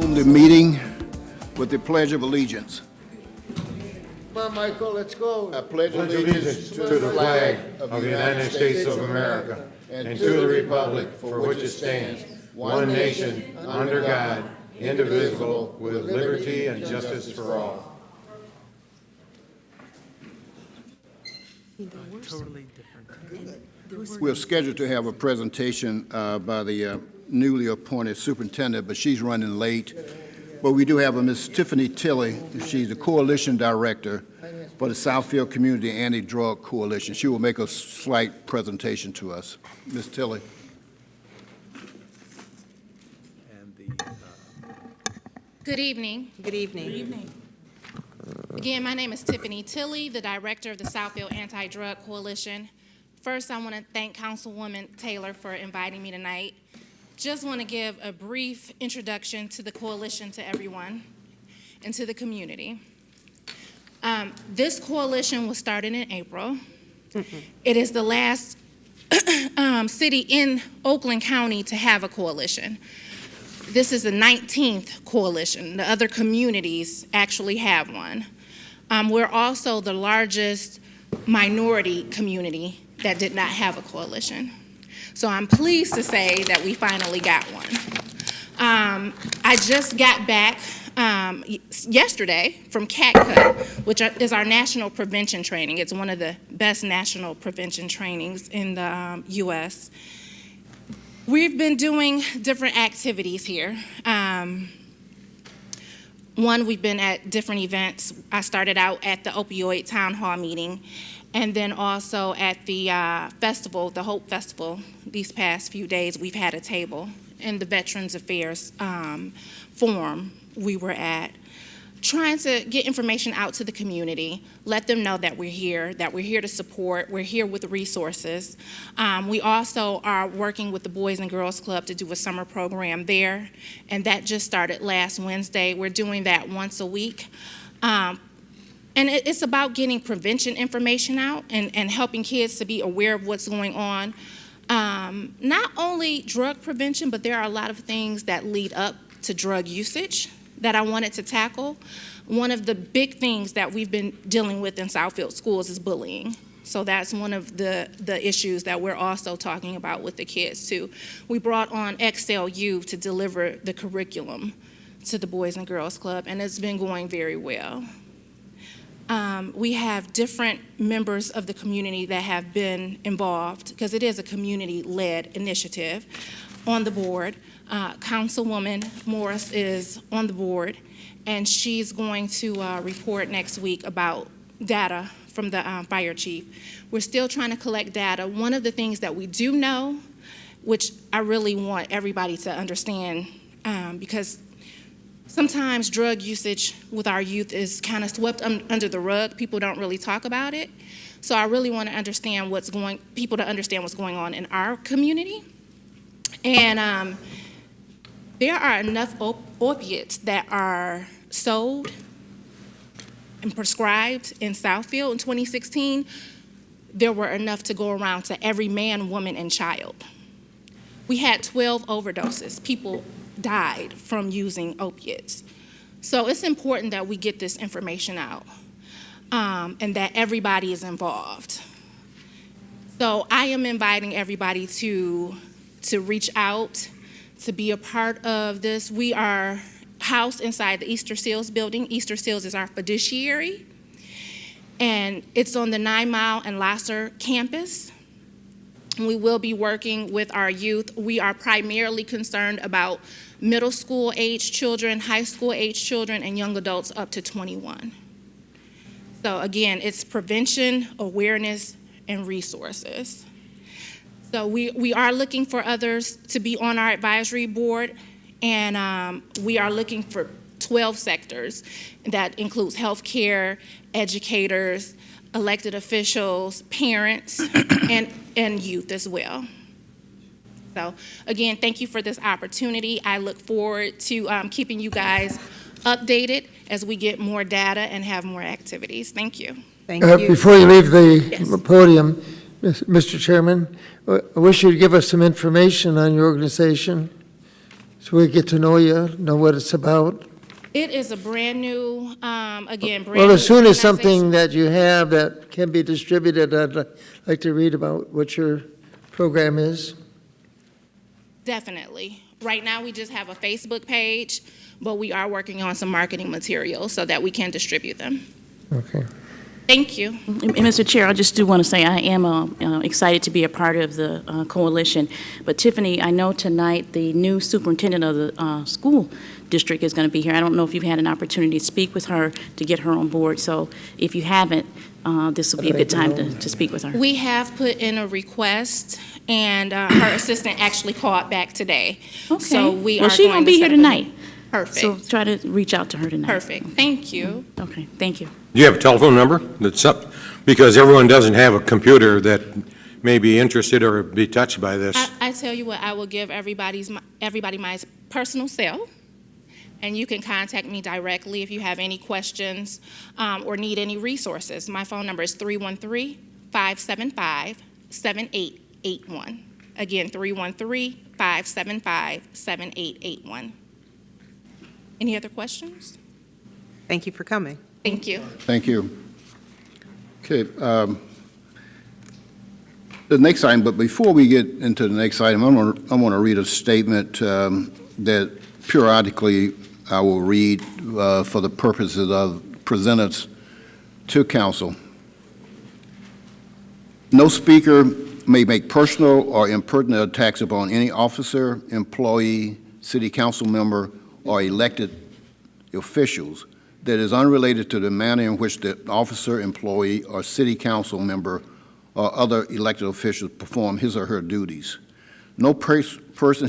Open the meeting with the Pledge of Allegiance. Come on, Michael, let's go. I pledge Allegiance to the flag of the United States of America and to the republic for which it stands, one nation, under God, indivisible, with liberty and justice for all. Totally different. We're scheduled to have a presentation by the newly appointed superintendent, but she's running late. But we do have a Miss Tiffany Tilley. She's the coalition director for the Southfield Community Anti-Drug Coalition. She will make a slight presentation to us. Miss Tilley. Good evening. Good evening. Good evening. Again, my name is Tiffany Tilley, the director of the Southfield Anti-Drug Coalition. First, I want to thank Councilwoman Taylor for inviting me tonight. Just want to give a brief introduction to the coalition to everyone and to the community. This coalition was started in April. It is the last city in Oakland County to have a coalition. This is the 19th coalition. The other communities actually have one. We're also the largest minority community that did not have a coalition. So I'm pleased to say that we finally got one. I just got back yesterday from CATCUT, which is our national prevention training. It's one of the best national prevention trainings in the U.S. We've been doing different activities here. One, we've been at different events. I started out at the opioid town hall meeting, and then also at the festival, the Hope Festival. These past few days, we've had a table in the Veterans Affairs Forum we were at, trying to get information out to the community, let them know that we're here to support, we're here with resources. We also are working with the Boys and Girls Club to do a summer program there, and that just started last Wednesday. We're doing that once a week. And it's about getting prevention information out and helping kids to be aware of what's going on. Not only drug prevention, but there are a lot of things that lead up to drug usage that I wanted to tackle. One of the big things that we've been dealing with in Southfield schools is bullying. So that's one of the issues that we're also talking about with the kids too. We brought on XLU to deliver the curriculum to the Boys and Girls Club, and it's been going very well. We have different members of the community that have been involved, because it is a community-led initiative, on the board. Councilwoman Morris is on the board, and she's going to report next week about data from the fire chief. We're still trying to collect data. One of the things that we do know, which I really want everybody to understand, because sometimes drug usage with our youth is kind of swept under the rug. People don't really talk about it. So I really want to understand people to understand what's going on in our community. And there are enough opiates that are sold and prescribed in Southfield in 2016. There were enough to go around to every man, woman, and child. We had 12 overdoses. People died from using opiates. So it's important that we get this information out and that everybody is involved. So I am inviting everybody to reach out, to be a part of this. We are housed inside the Easter Seals building. Easter Seals is our fiduciary, and it's on the 9 Mile and Lasser campus. We will be working with our youth. We are primarily concerned about middle school age children, high school age children, and young adults up to 21. So again, it's prevention, awareness, and resources. So we are looking for others to be on our advisory board, and we are looking for 12 sectors. That includes healthcare, educators, elected officials, parents, and youth as well. So again, thank you for this opportunity. I look forward to keeping you guys updated as we get more data and have more activities. Thank you. Thank you. Before you leave the Yes. podium, Mr. Chairman, I wish you'd give us some information on your organization so we get to know you, know what it's about? It is a brand new, again, brand new. Well, as soon as organization. something that you have that can be distributed, I'd like to read about what your program is. Definitely. Right now, we just have a Facebook page, but we are working on some marketing materials so that we can distribute them. Okay. Thank you. And Mr. Chair, I just do want to say I am excited to be a part of the coalition. But Tiffany, I know tonight the new superintendent of the school district is going to be here. I don't know if you've had an opportunity to speak with her to get her on board. So if you haven't, this will be a good time to speak with her. We have put in a request, and her assistant actually called back today. Okay. So we well, are she's going to be set here up a- tonight. Perfect. So try to reach out to her tonight. Perfect. Thank you. Okay, thank you. Do you have a telephone number that's up? Because everyone doesn't have a computer that may be interested or be touched by this. I tell you what, I will give everybody my personal cell, and you can contact me directly if you have any questions or need any resources. My phone number is 313-575-7881. Again, 313-575-7881. Any other questions? Thank you for coming. Thank you. Thank you. Okay, the next item, but before we get into the next item, I want to read a statement that periodically I will read for the purposes of presented to council. No speaker may make personal or impertinent attacks upon any officer, employee, city council member, or elected officials that is unrelated to the manner in which the officer, employee, or city council member or other elected officials perform his or her duties. No person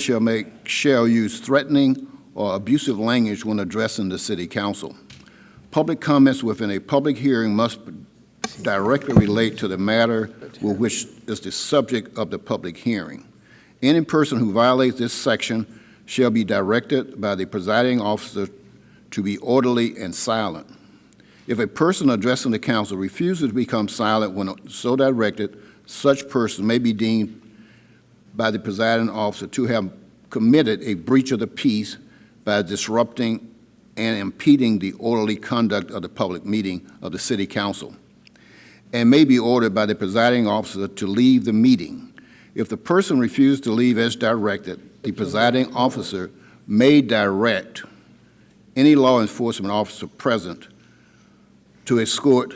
shall use threatening or abusive language when addressing the city council. Public comments within a public hearing must directly relate to the matter with which is the subject of the public hearing. Any person who violates this section shall be directed by the presiding officer to be orderly and silent. If a person addressing the council refuses to become silent when so directed, such person may be deemed by the presiding officer to have committed a breach of the peace by disrupting and impeding the orderly conduct of the public meeting of the city council, and may be ordered by the presiding officer to leave the meeting. If the person refuses to leave as directed, the presiding officer may direct any law enforcement officer present to escort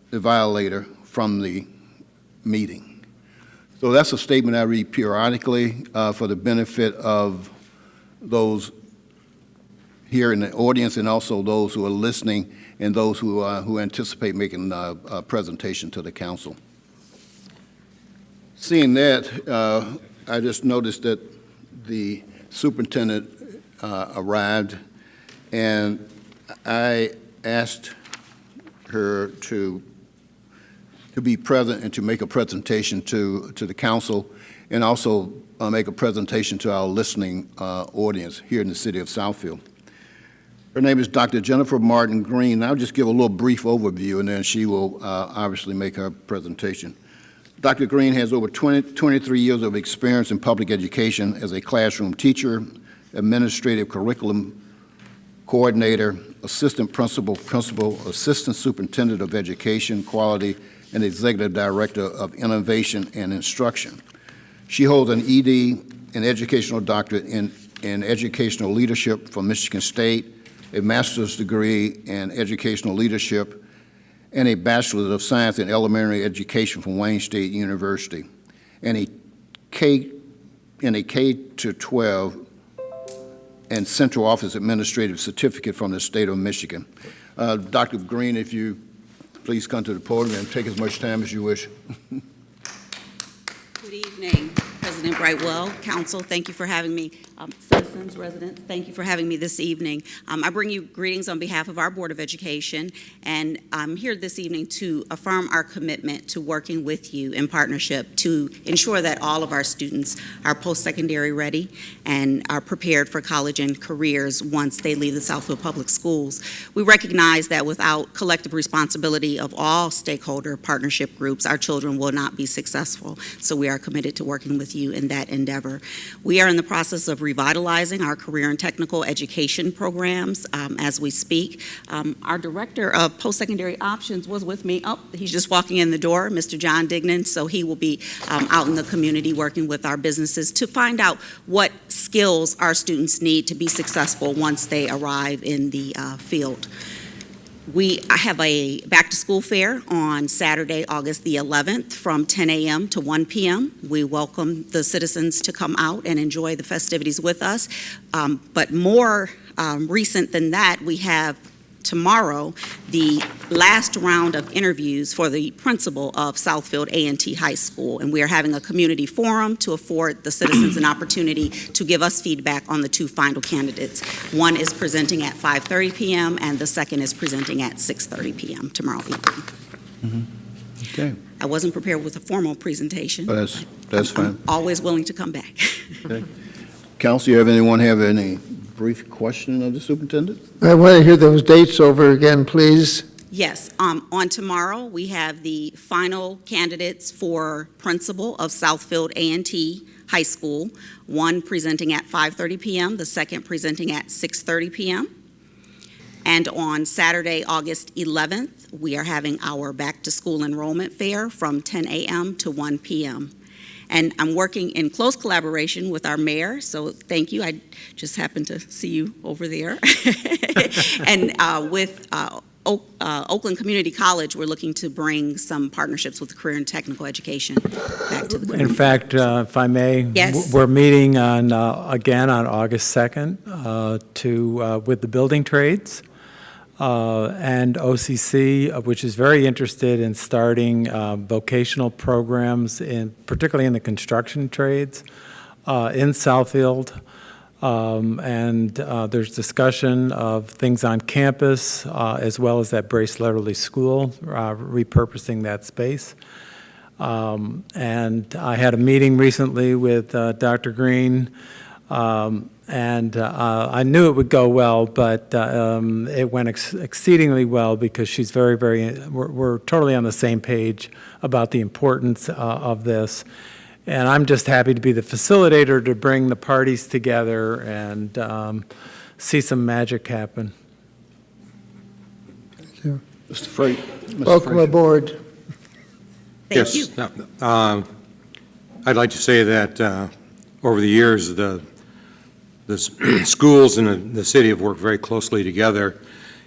the violator from the meeting. So that's a statement I read periodically for the benefit of those here in the audience and also those who are listening and those who anticipate making a presentation to the council. Seeing that, I just noticed that the superintendent arrived, and I asked her to be present and to make a presentation to the council, and also make a presentation to our listening audience here in the city of Southfield. Her name is Dr. Jennifer Martin Green. I'll just give a little brief overview, and then she will obviously make her presentation. Dr. Green has over 23 years of experience in public education as a classroom teacher, administrative curriculum coordinator, assistant principal, assistant superintendent of education, quality, and executive director of innovation and instruction. She holds an ED, an educational doctorate in educational leadership from Michigan State, a master's degree in educational leadership, and a bachelor's of science in elementary education from Wayne State University, and a K-12 and central office administrative certificate from the state of Michigan. Dr. Green, if you please come to the podium and take as much time as you wish. Good evening, President Brightwell, Council, thank you for having me. Citizens, residents, thank you for having me this evening. I bring you greetings on behalf of our Board of Education, and I'm here this evening to affirm our commitment to working with you in partnership to ensure that all of our students are post-secondary ready and are prepared for college and careers once they leave the Southfield Public Schools. We recognize that without collective responsibility of all stakeholder partnership groups, our children will not be successful, so we are committed to working with you you in that endeavor. We are in the process of revitalizing our career and technical education programs as we speak. Our Director of Post-Secondary Options was with me. Oh, he's just walking in the door, Mr. John Dignan, so he will be out in the community working with our businesses to find out what skills our students need to be successful once they arrive in the field. I have a back-to-school fair on Saturday, August the 11th from 10 a.m. to 1 p.m. We welcome the citizens to come out and enjoy the festivities with us. But more recent than that, we have tomorrow the last round of interviews for the principal of Southfield A&T High School, and we are having a community forum to afford the citizens an opportunity to give us feedback on the two final candidates. One is presenting at 5:30 p.m. and the second is presenting at 6:30 p.m. tomorrow evening. Okay, I wasn't prepared with a formal presentation. that's fine. I'm always willing to come back. Council, have anyone have any brief question of the superintendent? I want to hear those dates over again, please. Yes, on tomorrow, we have the final candidates for principal of Southfield A&T High School, one presenting at 5:30 p.m., the second presenting at 6:30 p.m. And on Saturday, August 11th, we are having our back-to-school enrollment fair from 10 a.m. to 1 p.m. And I'm working in close collaboration with our mayor, so thank you. I just happened to see you over there. And with Oakland Community College, we're looking to bring some partnerships with career and technical education back to the community. In fact, if I may, Yes. we're meeting on again on August 2nd with the building trades and OCC, which is very interested in starting vocational programs, particularly in the construction trades in Southfield. And there's discussion of things on campus as well as that Brace Letterly School, repurposing that space. And I had a meeting recently with Dr. Green, and I knew it would go well, but it went exceedingly well because she's we're totally on the same page about the importance of this. And I'm just happy to be the facilitator to bring the parties together and see some magic happen. Thank you. Mr. Freight? Welcome aboard. Thank you. Yes. I'd like to say that over the years, the schools and the city have worked very closely together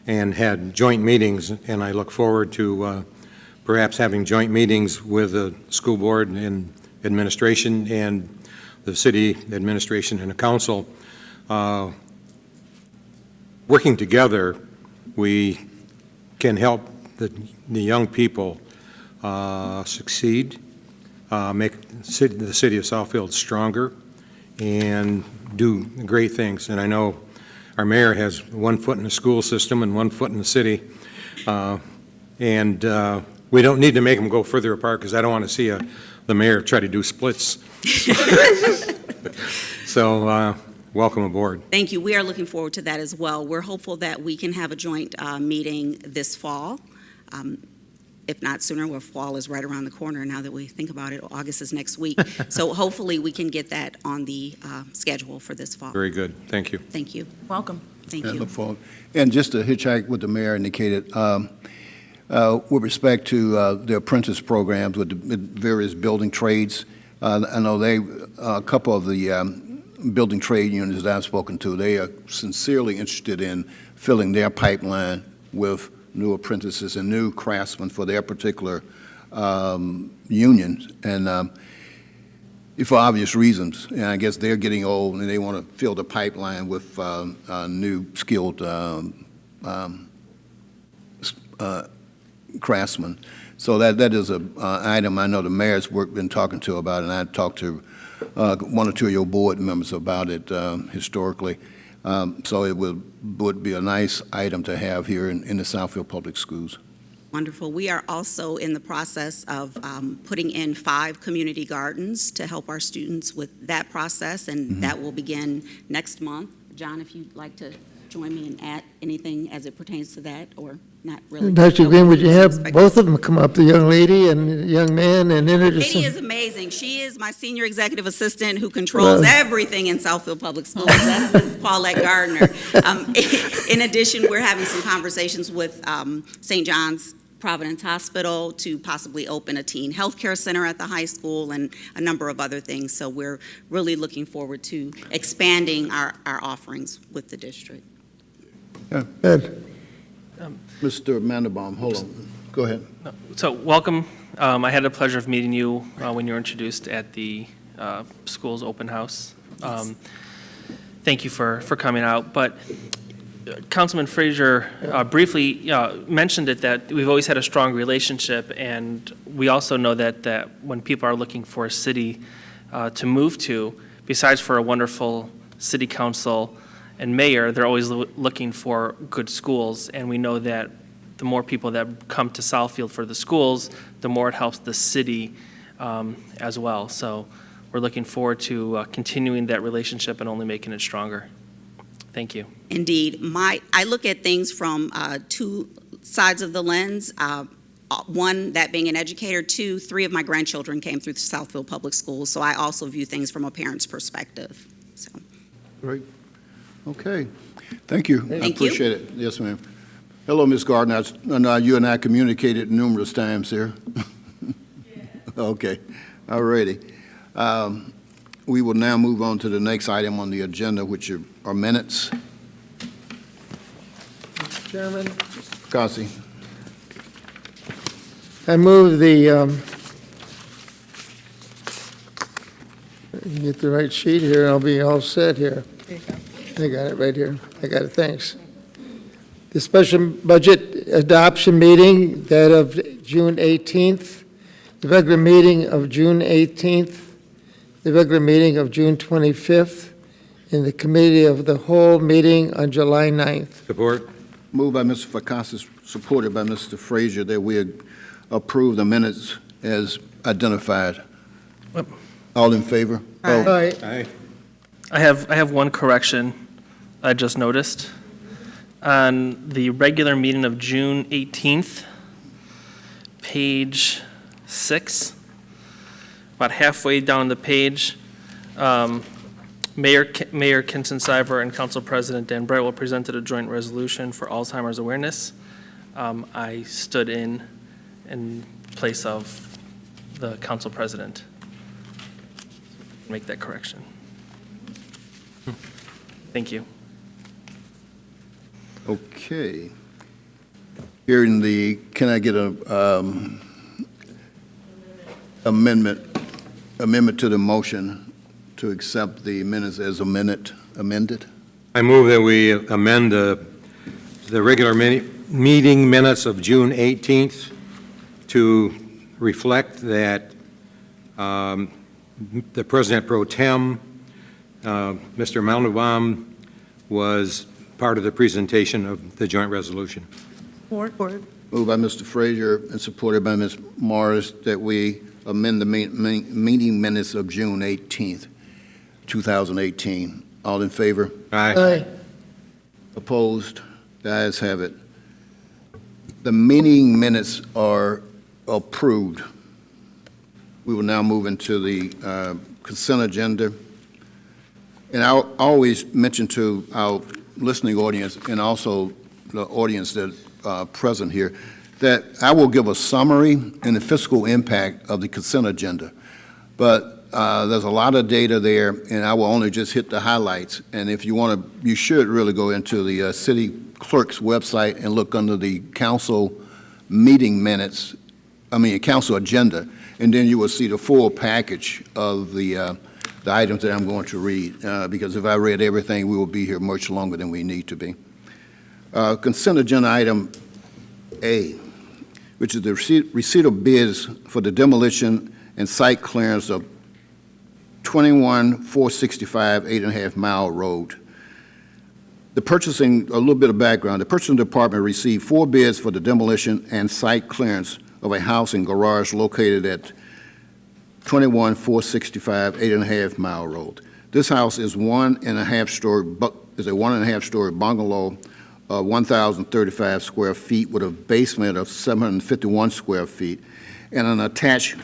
and had joint meetings, and I look forward to perhaps having joint meetings with the school board and administration and the city administration and the council. Working together, we can help the young people succeed, make the city of Southfield stronger, and do great things. And I know our mayor has one foot in the school system and one foot in the city, and we don't need to make them go further apart because I don't want to see the mayor try to do splits. So welcome aboard. Thank you. We are looking forward to that as well. We're hopeful that we can have a joint meeting this fall. If not sooner, well, fall is right around the corner now that we think about it. August is next week. So hopefully we can get that on the schedule for this fall. Very good. Thank you. Thank you. Welcome. Thank I you. look forward. And just to hitchhike what the mayor indicated, with respect to the apprentice programs with the various building trades, I know a couple of the building trade unions that I've spoken to, they are sincerely interested in filling their pipeline with new apprentices and new craftsmen for their particular unions, and for obvious reasons. And I guess they're getting old and they want to fill the pipeline with new skilled craftsmen. So that is an item I know the mayor's been talking to about, and I talked to one or two of your board members about it historically. So it would be a nice item to have here in the Southfield Public Schools. Wonderful. We are also in the process of putting in 5 community gardens to help our students with that process, and that will begin next month. John, if you'd like to join me and add anything as it pertains to that, or not really? Dr. Green, would you have both of them come up, the young lady and the young man, and introduce Katie them? is amazing. She is my senior executive assistant who controls everything in Southfield Public Schools. That's Mrs. Paulette Gardner. In addition, we're having some conversations with St. John's Providence Hospital to possibly open a teen health care center at the high school and a number of other things. So we're really looking forward to expanding our offerings with the district. Ed, Mr. Mandelbaum, hold on. Go ahead. So, welcome. I had the pleasure of meeting you when you were introduced at the school's open house. Thank you for coming out. But Councilman Frazier briefly mentioned it, that we've always had a strong relationship, and we also know that when people are looking for a city to move to, besides for a wonderful city council and mayor, they're always looking for good schools, and we know that the more people that come to Southfield for the schools, the more it helps the city as well. So we're looking forward to continuing that relationship and only making it stronger. Thank you. Indeed. I look at things from two sides of the lens. One, that being an educator. Two, 3 of my grandchildren came through Southfield Public Schools, so I also view things from a parent's perspective. So. Great. Okay. Thank you. I Thank you. appreciate it. Yes, ma'am. Hello, Ms. Gardner. I know you and I communicated numerous times here. Okay. All righty. We will now move on to the next item on the agenda, which are minutes. Mr. Chairman, Kasi. I move get the right sheet here, and I'll be all set here. I got it right here. I got it, thanks. The special budget adoption meeting, that of June 18th, the regular meeting of June 18th, the regular meeting of June 25th, and the committee of the whole meeting on July 9th. Support. Moved by Mr. Fakassis, supported by Mr. Frazier, that we approve the minutes as identified. All in favor? All Oh, right, Aye. I have one correction I just noticed. On the regular meeting of June 18th, page 6, about halfway down the page, Mayor Kinson-Siver and Council President Dan Brightwell presented a joint resolution for Alzheimer's awareness. I stood in place of the Council President. Make that correction. Thank you. okay. Hearing the, can I get a amendment to the motion to accept the minutes as amended? I move that we amend the regular meeting minutes of June 18th to reflect that the President Pro Tem, Mr. Mandelbaum, was part of the presentation of the joint resolution. Support. Moved by Mr. Frazier and supported by Ms. Morris, that we amend the meeting minutes of June 18th, 2018. All in favor? Aye. Aye. Opposed? The ayes have it. The meeting minutes are approved. We will now move into the consent agenda. And I'll always mention to our listening audience and also the audience that present here that I will give a summary and the fiscal impact of the consent agenda. But there's a lot of data there, and I will only just hit the highlights. And if you want to, you should really go into the city clerk's website and look under the council meeting minutes, council agenda, and then you will see the full package of the items that I'm going to read, because if I read everything, we will be here much longer than we need to be. Consent agenda item A, which is the receipt of bids for the demolition and site clearance of 21465 8.5 Mile Road. A little bit of background, the purchasing department received 4 bids for the demolition and site clearance of a house and garage located at 21465 8.5 Mile Road. This house is 1.5-story is a 1.5-story bungalow of 1,035 square feet with a basement of 751 square feet and an attached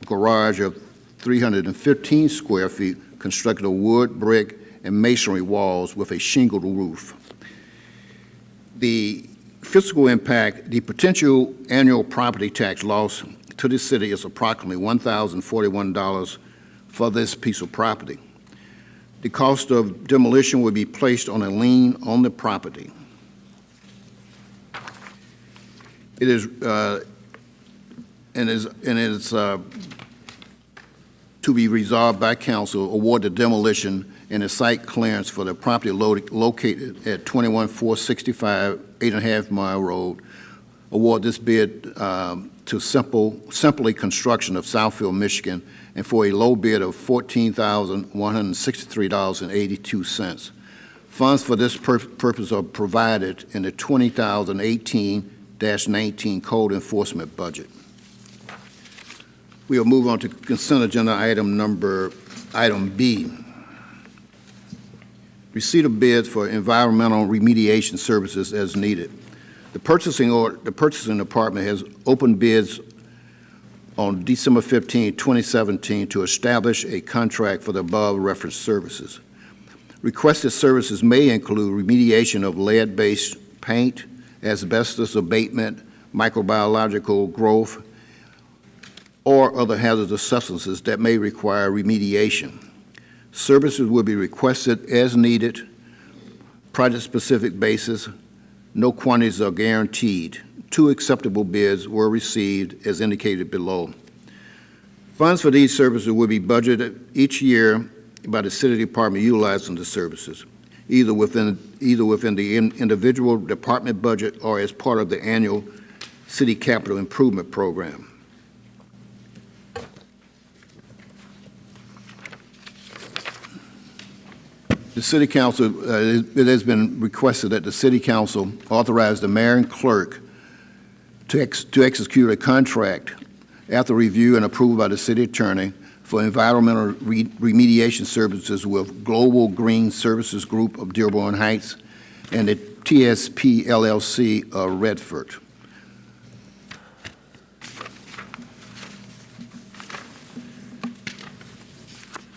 garage of 315 square feet constructed of wood, brick, and masonry walls with a shingled roof. The fiscal impact, the potential annual property tax loss to the city is approximately $1,041 for this piece of property. The cost of demolition will be placed on a lien on the property. It is to be resolved by council, award the demolition and the site clearance for the property located at 21465 8.5 Mile Road. Award this bid to Simply Construction of Southfield, Michigan, and for a low bid of $14,163.82. Funds for this purpose are provided in the 2018-19 Code Enforcement Budget. We'll move on to consent agenda item B. Receipt of bids for environmental remediation services as needed. The purchasing department has opened bids on December 15, 2017 to establish a contract for the above referenced services. Requested services may include remediation of lead-based paint, asbestos abatement, microbiological growth, or other hazardous substances that may require remediation. Services will be requested as needed, project-specific basis. No quantities are guaranteed. 2 acceptable bids were received as indicated below. Funds for these services will be budgeted each year by the city department utilizing the services, either within the individual department budget or as part of the annual city capital improvement program. The City Council, it has been requested that the City Council authorize the mayor and clerk to execute a contract after review and approval by the city attorney for environmental remediation services with Global Green Services Group of Dearborn Heights and the TSP LLC of Redford.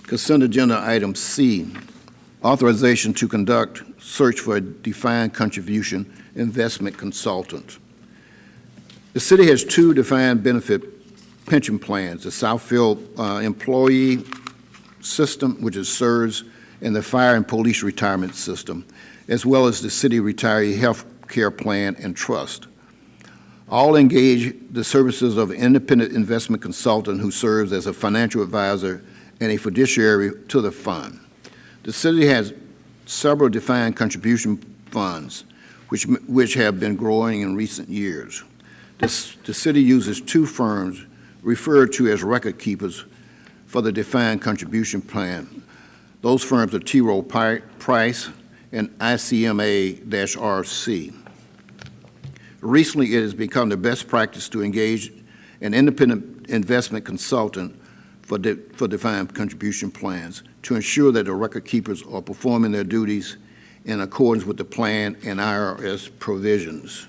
Consent agenda item C. Authorization to conduct search for a defined contribution investment consultant. The city has 2 defined benefit pension plans, the Southfield employee system, which is SERS, and the fire and police retirement system, as well as the city retiree health care plan and trust. All engage the services of an independent investment consultant who serves as a financial advisor and a fiduciary to the fund. The city has several defined contribution funds, which have been growing in recent years. The city uses 2 firms referred to as record keepers for the defined contribution plan. Those firms are T. Rowe Price and ICMA-RC. Recently, it has become the best practice to engage an independent investment consultant for defined contribution plans to ensure that the record keepers are performing their duties in accordance with the plan and IRS provisions.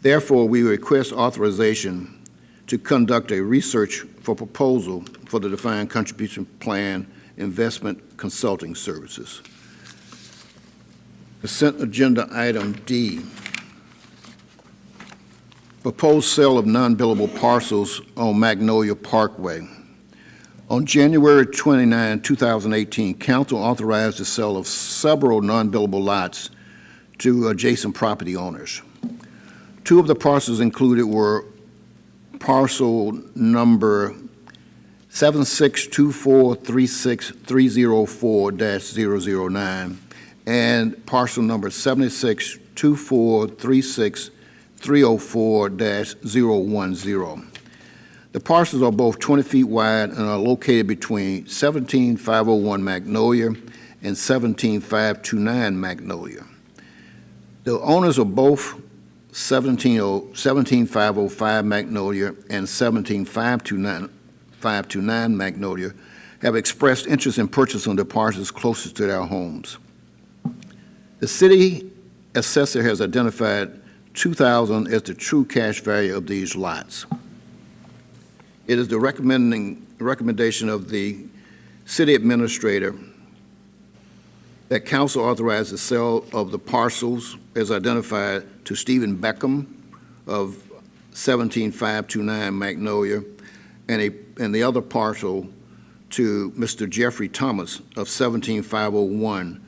Therefore, we request authorization to conduct a research for proposal for the defined contribution plan investment consulting services. Consent agenda item D. Proposed sale of non-billable parcels on Magnolia Parkway. On January 29, 2018, council authorized the sale of several non-billable lots to adjacent property owners. 2 of the parcels included were parcel number 762436-304-009 and parcel number 762436-304-010. The parcels are both 20 feet wide and are located between 17501 Magnolia and 17529 Magnolia. The owners of both 17505 Magnolia and 17529 Magnolia have expressed interest in purchasing the parcels closest to their homes. The city assessor has identified $2,000 as the true cash value of these lots. It is the recommendation of the city administrator that council authorize the sale of the parcels as identified to Stephen Beckham of 17529 Magnolia and the other parcel to Mr. Jeffrey Thomas of 17501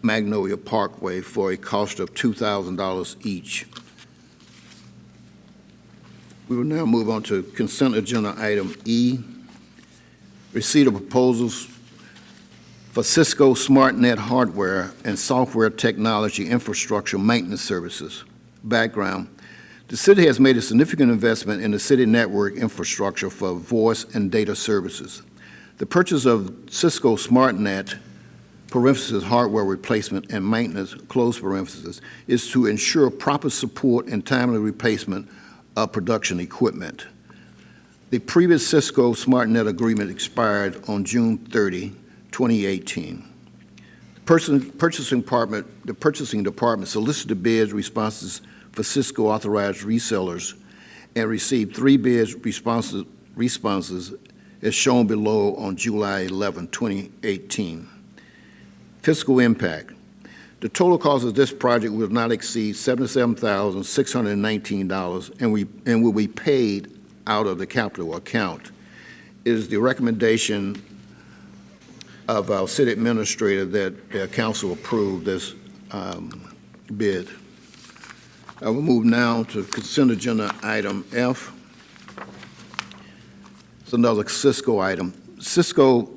Magnolia Parkway for a cost of $2,000 each. We will now move on to consent agenda item E, receipt of proposals for Cisco SmartNet hardware and software technology infrastructure maintenance services. Background: the city has made a significant investment in the city network infrastructure for voice and data services. The purchase of Cisco SmartNet, parenthesis, hardware replacement and maintenance, close parenthesis, is to ensure proper support and timely replacement of production equipment. The previous Cisco SmartNet agreement expired on June 30, 2018. The purchasing department solicited bids responses for Cisco authorized resellers and received 3 bids responses as shown below on July 11, 2018. Fiscal impact. The total cost of this project will not exceed $77,619 and will be paid out of the capital account. It is the recommendation of our city administrator that the council approve this bid. I will move now to consent agenda item F. It's another Cisco item. Cisco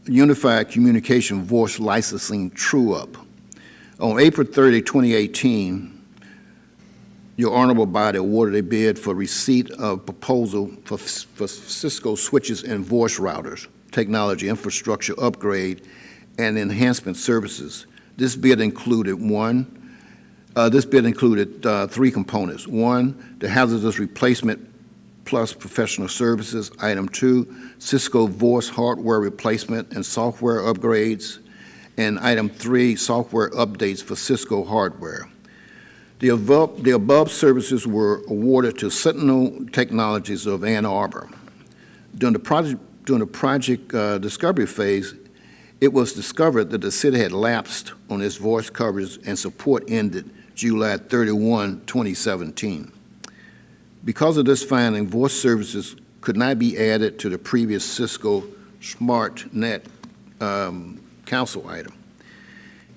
Unified Communication Voice Licensing True-Up. On April 30, 2018, your honorable body awarded a bid for receipt of proposal for Cisco switches and voice routers, technology infrastructure upgrade, and enhancement services. This bid included 3 components. 1, the hazardous replacement plus professional services. Item 2, Cisco voice hardware replacement and software upgrades. And item 3, software updates for Cisco hardware. The above services were awarded to Sentinel Technologies of Ann Arbor. During the project discovery phase, it was discovered that the city had lapsed on its voice coverage and support ended July 31, 2017. Because of this finding, voice services could not be added to the previous Cisco SmartNet council item.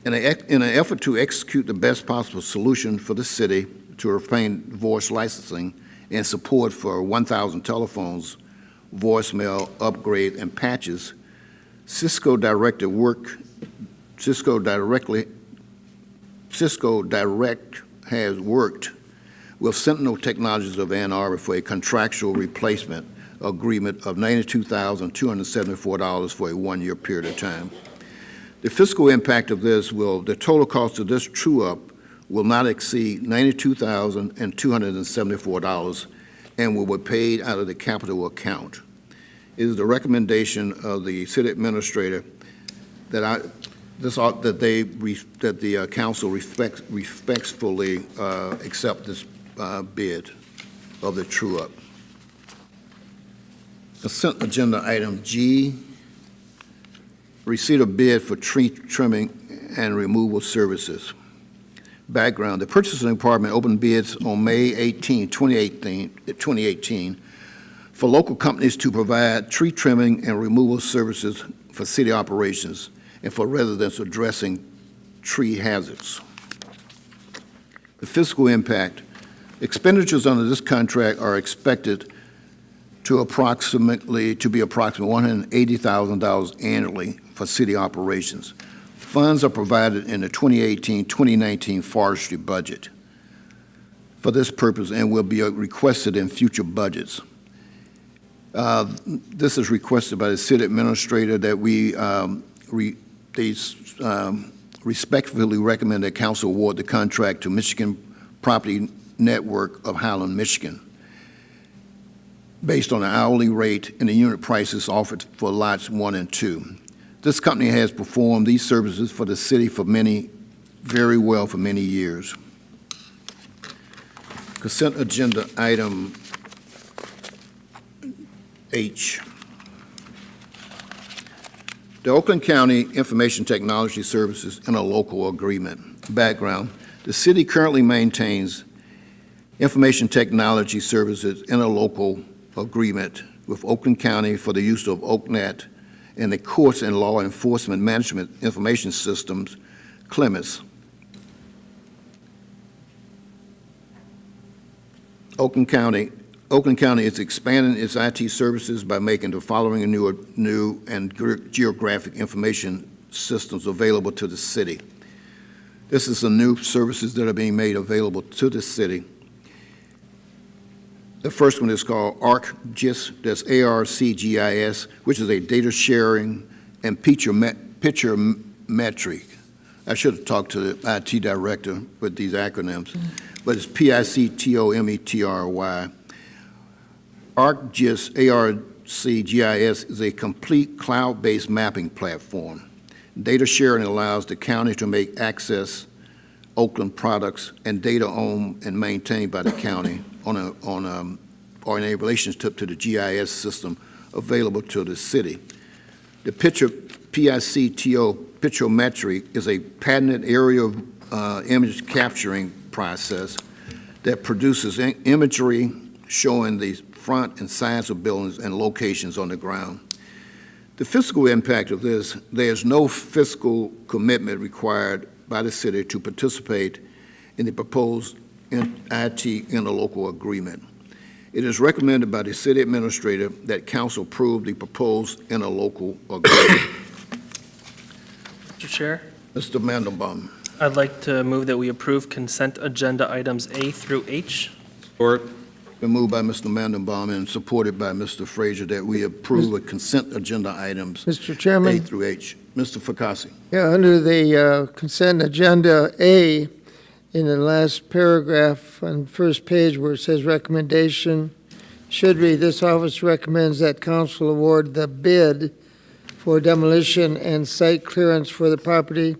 In an effort to execute the best possible solution for the city to obtain voice licensing and support for 1,000 telephones, voicemail upgrade and patches, Cisco Direct has worked with Sentinel Technologies of Ann Arbor for a contractual replacement agreement of $92,274 for a 1-year period of time. The fiscal impact of this the total cost of this true-up will not exceed $92,274 and will be paid out of the capital account. It is the recommendation of the city administrator that the council respectfully accept this bid of the true-up. Consent agenda item G, receipt of bid for tree trimming and removal services. Background: the purchasing department opened bids on May 18, 2018 for local companies to provide tree trimming and removal services for city operations and for residents addressing tree hazards. The fiscal impact: expenditures under this contract are expected to be approximately $180,000 annually for city operations. Funds are provided in the 2018-2019 forestry budget for this purpose and will be requested in future budgets. This is requested by the city administrator that they respectfully recommend that council award the contract to Michigan Property Network of Highland, Michigan, based on an hourly rate and the unit prices offered for lots 1 and 2. This company has performed these services for the city very well for many years. Consent agenda item H. The Oakland County Information Technology Services Interlocal Agreement. Background: the city currently maintains information technology services interlocal agreement with Oakland County for the use of OakNet and the Courts and Law Enforcement Management Information Systems, CLEMIS. Oakland County is expanding its IT services by making the following new and geographic information systems available to the city. This is the new services that are being made available to the city. The first one is called ArcGIS, that's ARCGIS, which is a data sharing and picture metric. I should have talked to the IT director with these acronyms, but it's PICTOMETRY. ArcGIS, ARCGIS, is a complete cloud-based mapping platform. Data sharing allows the county to make access Oakland products and data owned and maintained by the county or in a relationship to the GIS system available to the city. The PICTO pictometry is a patented aerial image capturing process that produces imagery showing the front and sides of buildings and locations on the ground. The fiscal impact of this: there's no fiscal commitment required by the city to participate in the proposed IT interlocal agreement. It is recommended by the city administrator that council approve the proposed interlocal agreement. Mr. Chair, Mr. Mandelbaum. I'd like to move that we approve consent agenda items A through H. Support. Been moved by Mr. Mandelbaum and supported by Mr. Frazier that we approve the consent agenda items Mr. Chairman? A through H. Mr. Fakasi. Yeah, under the consent agenda A, in the last paragraph on the first page where it says recommendation, should read, this office recommends that council award the bid for demolition and site clearance for the property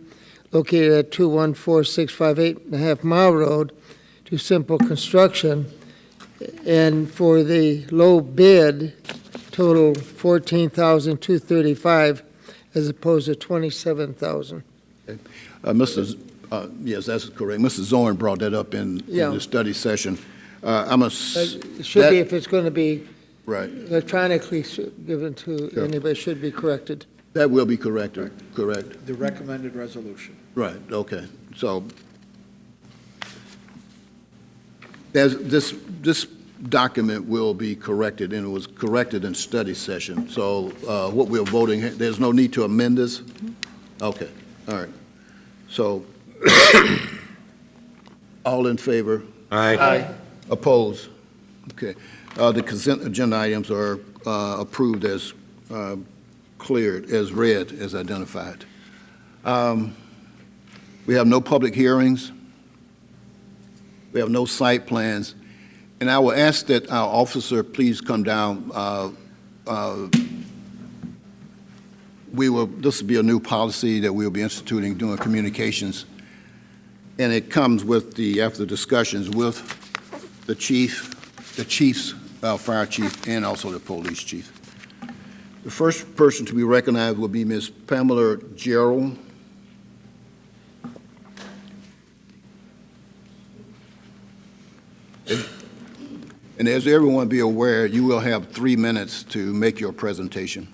located at 214658 .5 Mile Road to Simple Construction, and for the low bid, total $14,235 as opposed to $27,000. Yes, that's correct. Mr. Zorn brought that up in Yeah. the study session. It should be, if it's going to be Right. electronically given to Sure. anybody, should be corrected. That will be corrected, correct. The recommended resolution. Right, okay. So this document will be corrected, and it was corrected in study session. So what we're voting, there's no need to amend this? Okay, all right. So all in favor? Aye. Oppose? Okay. The consent agenda items are approved as cleared, as read, as identified. We have no public hearings. We have no site plans. And I will ask that our officer please come down. This will be a new policy that we'll be instituting during communications. And it comes with after discussions with the chiefs, our fire chief, and also the police chief. The first person to be recognized will be Ms. Pamela Gerald. And as everyone be aware, you will have 3 minutes to make your presentation.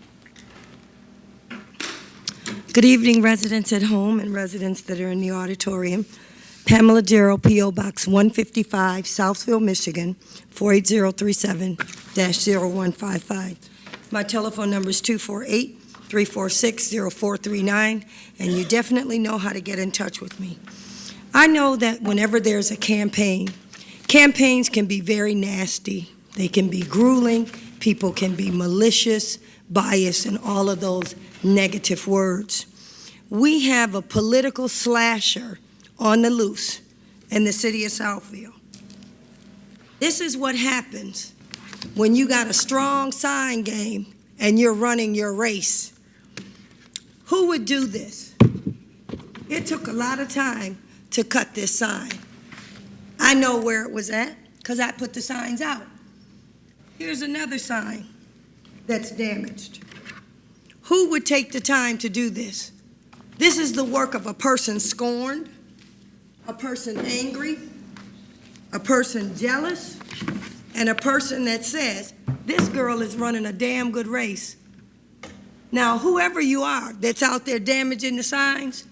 Good evening, residents at home and residents that are in the auditorium. Pamela Gerald, P.O. Box 155, Southfield, Michigan, 48037-0155. My telephone number is 248-346-0439, and you definitely know how to get in touch with me. I know that whenever there's a campaign, campaigns can be very nasty. They can be grueling. People can be malicious, biased, and all of those negative words. We have a political slasher on the loose in the city of Southfield. This is what happens when you got a strong sign game and you're running your race. Who would do this? It took a lot of time to cut this sign. I know where it was at because I put the signs out. Here's another sign that's damaged. Who would take the time to do this? This is the work of a person scorned, a person angry, a person jealous, and a person that says, this girl is running a damn good race. Now, whoever you are that's out there damaging the signs,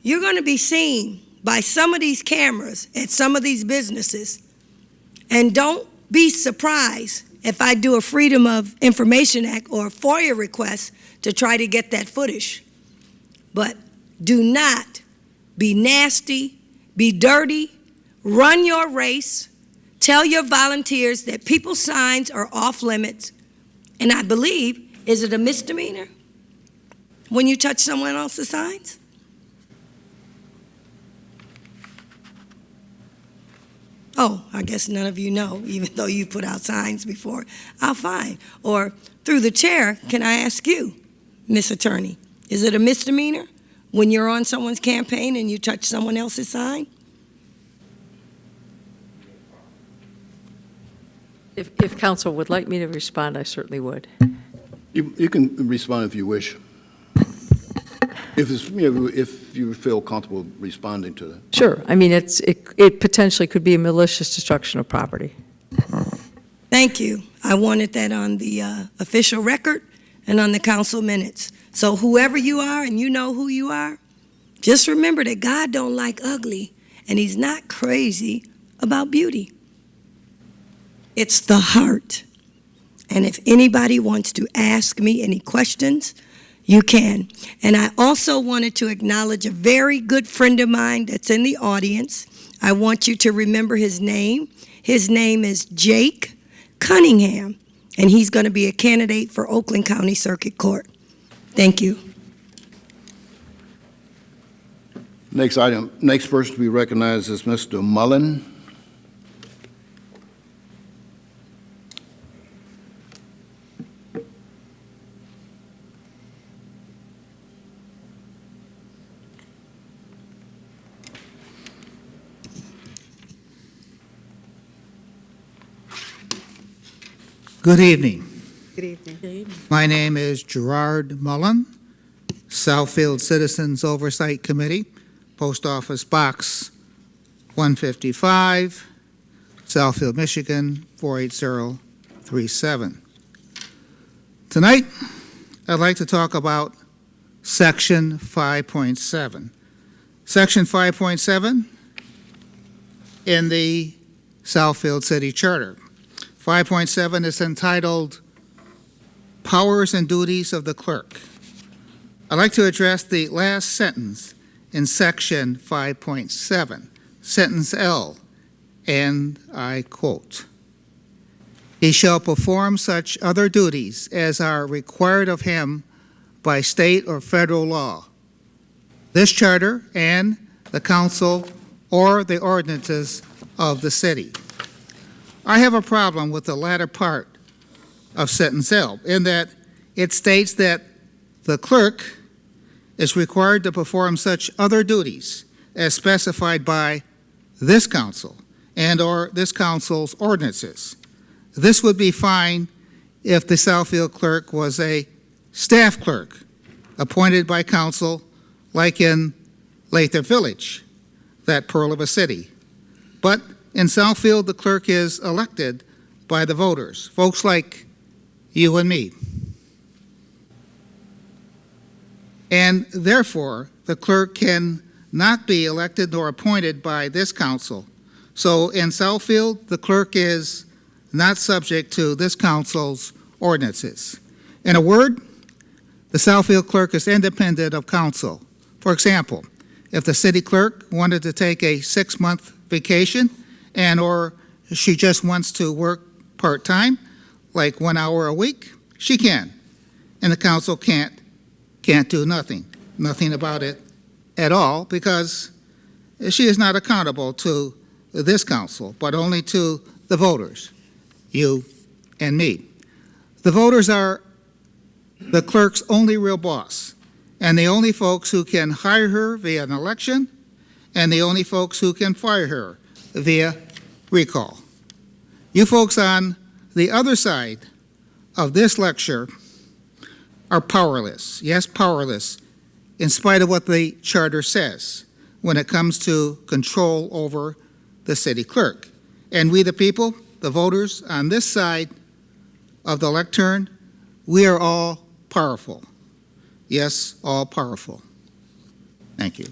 you're going to be seen by some of these cameras at some of these businesses. And don't be surprised if I do a Freedom of Information Act or a FOIA request to try to get that footage. But do not be nasty, be dirty, run your race, tell your volunteers that people's signs are off limits. And I believe, is it a misdemeanor when you touch someone else's signs? Oh, I guess none of you know, even though you put out signs before. I'll fine. Or through the chair, can I ask you, Miss Attorney, is it a misdemeanor when you're on someone's campaign and you touch someone else's sign? If council would like me to respond, I certainly would. You can respond if you wish. If it's, if you feel comfortable responding to that. Sure. I mean, it potentially could be a malicious destruction of property. Thank you. I wanted that on the official record and on the council minutes. So whoever you are, and you know who you are, just remember that God don't like ugly, and he's not crazy about beauty. It's the heart. And if anybody wants to ask me any questions, you can. And I also wanted to acknowledge a very good friend of mine that's in the audience. I want you to remember his name. His name is Jake Cunningham, and he's going to be a candidate for Oakland County Circuit Court. Thank you. Next item, next person to be recognized is Mr. Mullen. Good evening. Good evening. My name is Gerard Mullen, Southfield Citizens Oversight Committee, Post Office Box 155, Southfield, Michigan 48037. Tonight, I'd like to talk about Section 5.7. Section 5.7 in the Southfield City Charter. 5.7 is entitled Powers and Duties of the Clerk. I'd like to address the last sentence in Section 5.7, sentence L, and I quote, "He shall perform such other duties as are required of him by state or federal law, this charter and the council or the ordinances of the city." I have a problem with the latter part of sentence L in that it states that the clerk is required to perform such other duties as specified by this council and or this council's ordinances. This would be fine if the Southfield clerk was a staff clerk appointed by council like in Lathrop Village, that pearl of a city. But in Southfield, the clerk is elected by the voters, folks like you and me. And therefore, the clerk can not be elected nor appointed by this council. So in Southfield, the clerk is not subject to this council's ordinances. In a word, the Southfield clerk is independent of council. For example, if the city clerk wanted to take a 6-month vacation, and or she just wants to work part-time, like 1 hour a week, she can. And the council can't do nothing about it at all, because she is not accountable to this council, but only to the voters, you and me. The voters are the clerk's only real boss, and the only folks who can hire her via an election, and the only folks who can fire her via recall. You folks on the other side of this lecture are powerless. Yes, powerless, in spite of what the charter says when it comes to control over the city clerk. And we, the people, the voters on this side of the lectern, we are all powerful. Yes, all powerful. Thank you.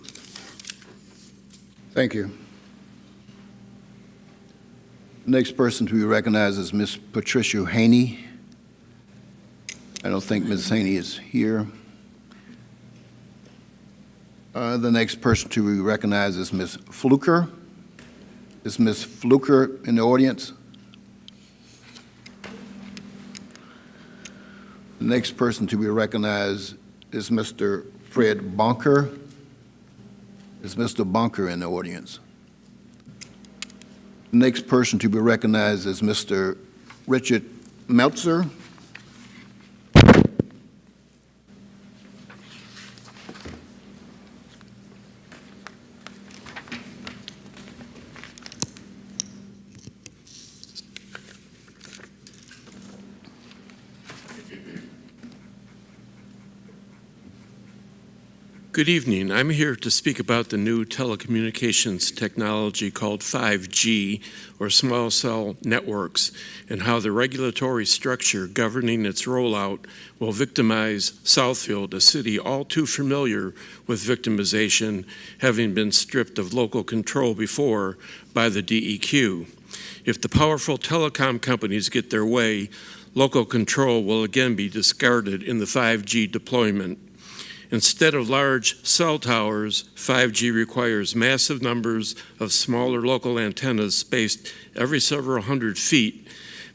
Thank you. Next person to be recognized is Ms. Patricia Haney. I don't think Ms. Haney is here. The next person to be recognized is Ms. Fluker. Is Ms. Fluker in the audience? The next person to be recognized is Mr. Fred Bonker. Is Mr. Bonker in the audience? The next person to be recognized is Mr. Richard Meltzer. Good evening. I'm here to speak about the new telecommunications technology called 5G, or small cell networks, and how the regulatory structure governing its rollout will victimize Southfield, a city all too familiar with victimization, having been stripped of local control before by the DEQ. If the powerful telecom companies get their way, local control will again be discarded in the 5G deployment. Instead of large cell towers, 5G requires massive numbers of smaller local antennas spaced every several hundred feet.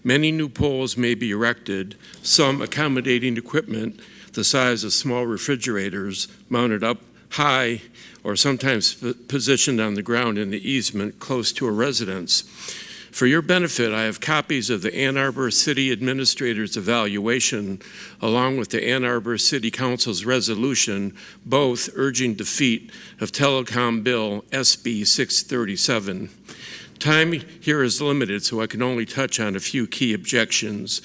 Many new poles may be erected, some accommodating equipment the size of small refrigerators mounted up high or sometimes positioned on the ground in the easement close to a residence. For your benefit, I have copies of the Ann Arbor City Administrator's evaluation along with the Ann Arbor City Council's resolution, both urging defeat of Telecom Bill SB 637. Time here is limited, so I can only touch on a few key objections.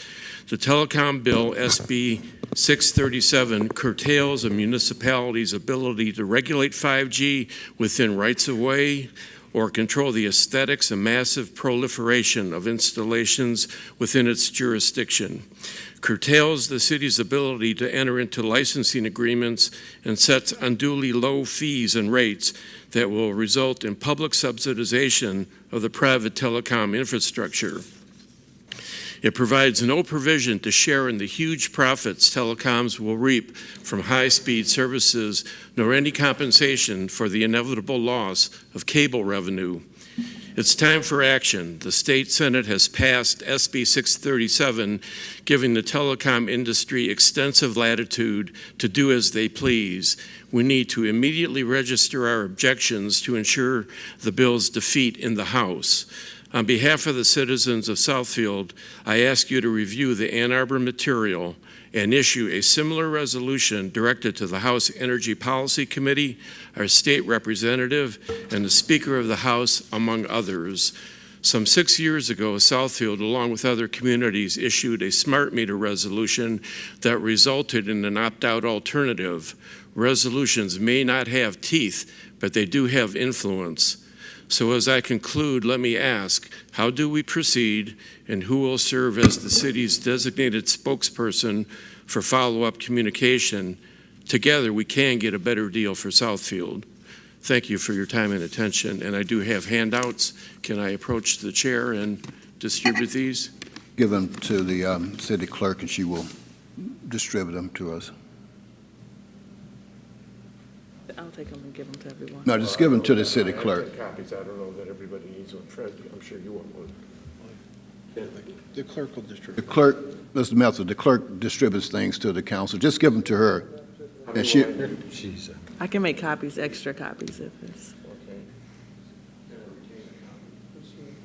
The Telecom Bill SB 637 curtails a municipality's ability to regulate 5G within rights-of-way, or control the aesthetics and massive proliferation of installations within its jurisdiction, curtails the city's ability to enter into licensing agreements, and sets unduly low fees and rates that will result in public subsidization of the private telecom infrastructure. It provides no provision to share in the huge profits telecoms will reap from high-speed services, nor any compensation for the inevitable loss of cable revenue. It's time for action. The State Senate has passed SB 637, giving the telecom industry extensive latitude to do as they please. We need to immediately register our objections to ensure the bill's defeat in the House. On behalf of the citizens of Southfield, I ask you to review the Ann Arbor material and issue a similar resolution directed to the House Energy Policy Committee, our state representative, and the Speaker of the House, among others. Some 6 years ago, Southfield, along with other communities, issued a smart meter resolution that resulted in an opt-out alternative. Resolutions may not have teeth, but they do have influence. So as I conclude, let me ask, how do we proceed, and who will serve as the city's designated spokesperson for follow-up communication? Together, we can get a better deal for Southfield. Thank you for your time and attention, and I do have handouts. Can I approach the chair and distribute these? Give them to the city clerk, and she will distribute them to us. I'll take them and give them to everyone. No, just give them to the city clerk. Copies. I don't know that everybody needs one. Fred, I'm sure you want one. The clerk will distribute. The clerk, Mr. Meltzer, the clerk distributes things to the council. Just give them to her. And she, I can make copies, extra copies if it's.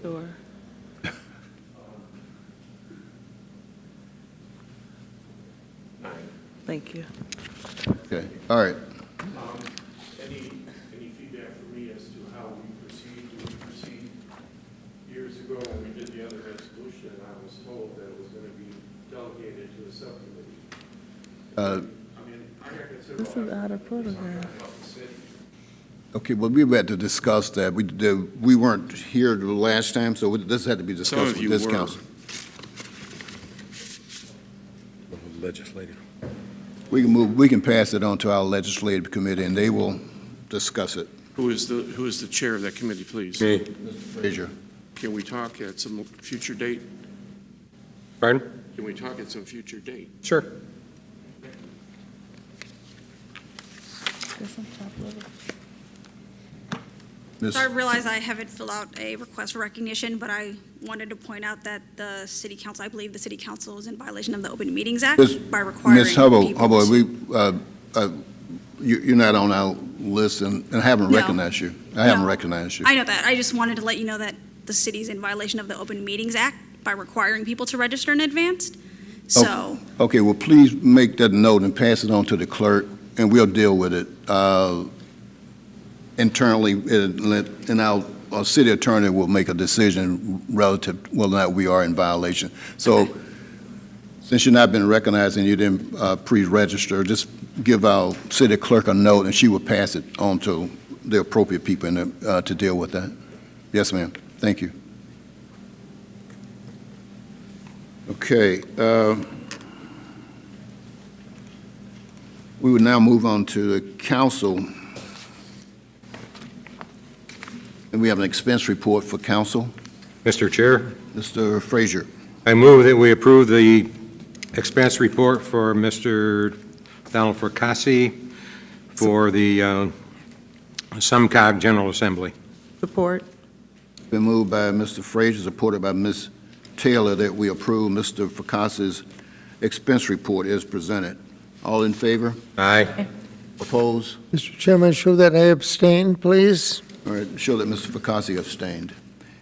Sure. Thank you. Okay, all right. Any feedback from me as to how we proceed? Do we proceed? Years ago, when we did the other resolution, I was told that it was going to be delegated to a subcommittee. I mean, I got considerable. This is out of protocol. Okay, well, we had to discuss that. We weren't here the last time, so this had to be Some discussed of with you this were. council. Legislative. We can pass it on to our legislative committee, and they will discuss it. Who is the chair of that committee, please? Me. Mr. Frazier. Can we talk at some future date? Pardon? Can we talk at some future date? Sure. Ms. So I realize I haven't filled out a request for recognition, but I wanted to point out that the city council, I believe the city council is in violation of the Open Meetings Act by requiring Ms. Hubble, people to- you're not on our list, and I haven't No. recognized you. I haven't No. recognized you. I know that. I just wanted to let you know that the city's in violation of the Open Meetings Act by requiring people to register in advance. So, Okay, well, please make that note and pass it on to the clerk, and we'll deal with it internally, and our city attorney will make a decision relative to whether or not we are in violation. So, since you've not been recognized and you didn't pre-register, just give our city clerk a note, and she will pass it on to the appropriate people to deal with that. Yes, ma'am. Thank you. Okay. We will now move on to the council. And we have an expense report for council. Mr. Chair, Mr. Frazier. I move that we approve the expense report for Mr. Donald Fracassi for the SumCog General Assembly. Support. Been moved by Mr. Frazier, supported by Ms. Taylor, that we approve Mr. Fracassi's expense report as presented. All in favor? Aye. Opposed? Mr. Chairman, show that I abstain, please. All right, show that Mr. Fracassi abstained.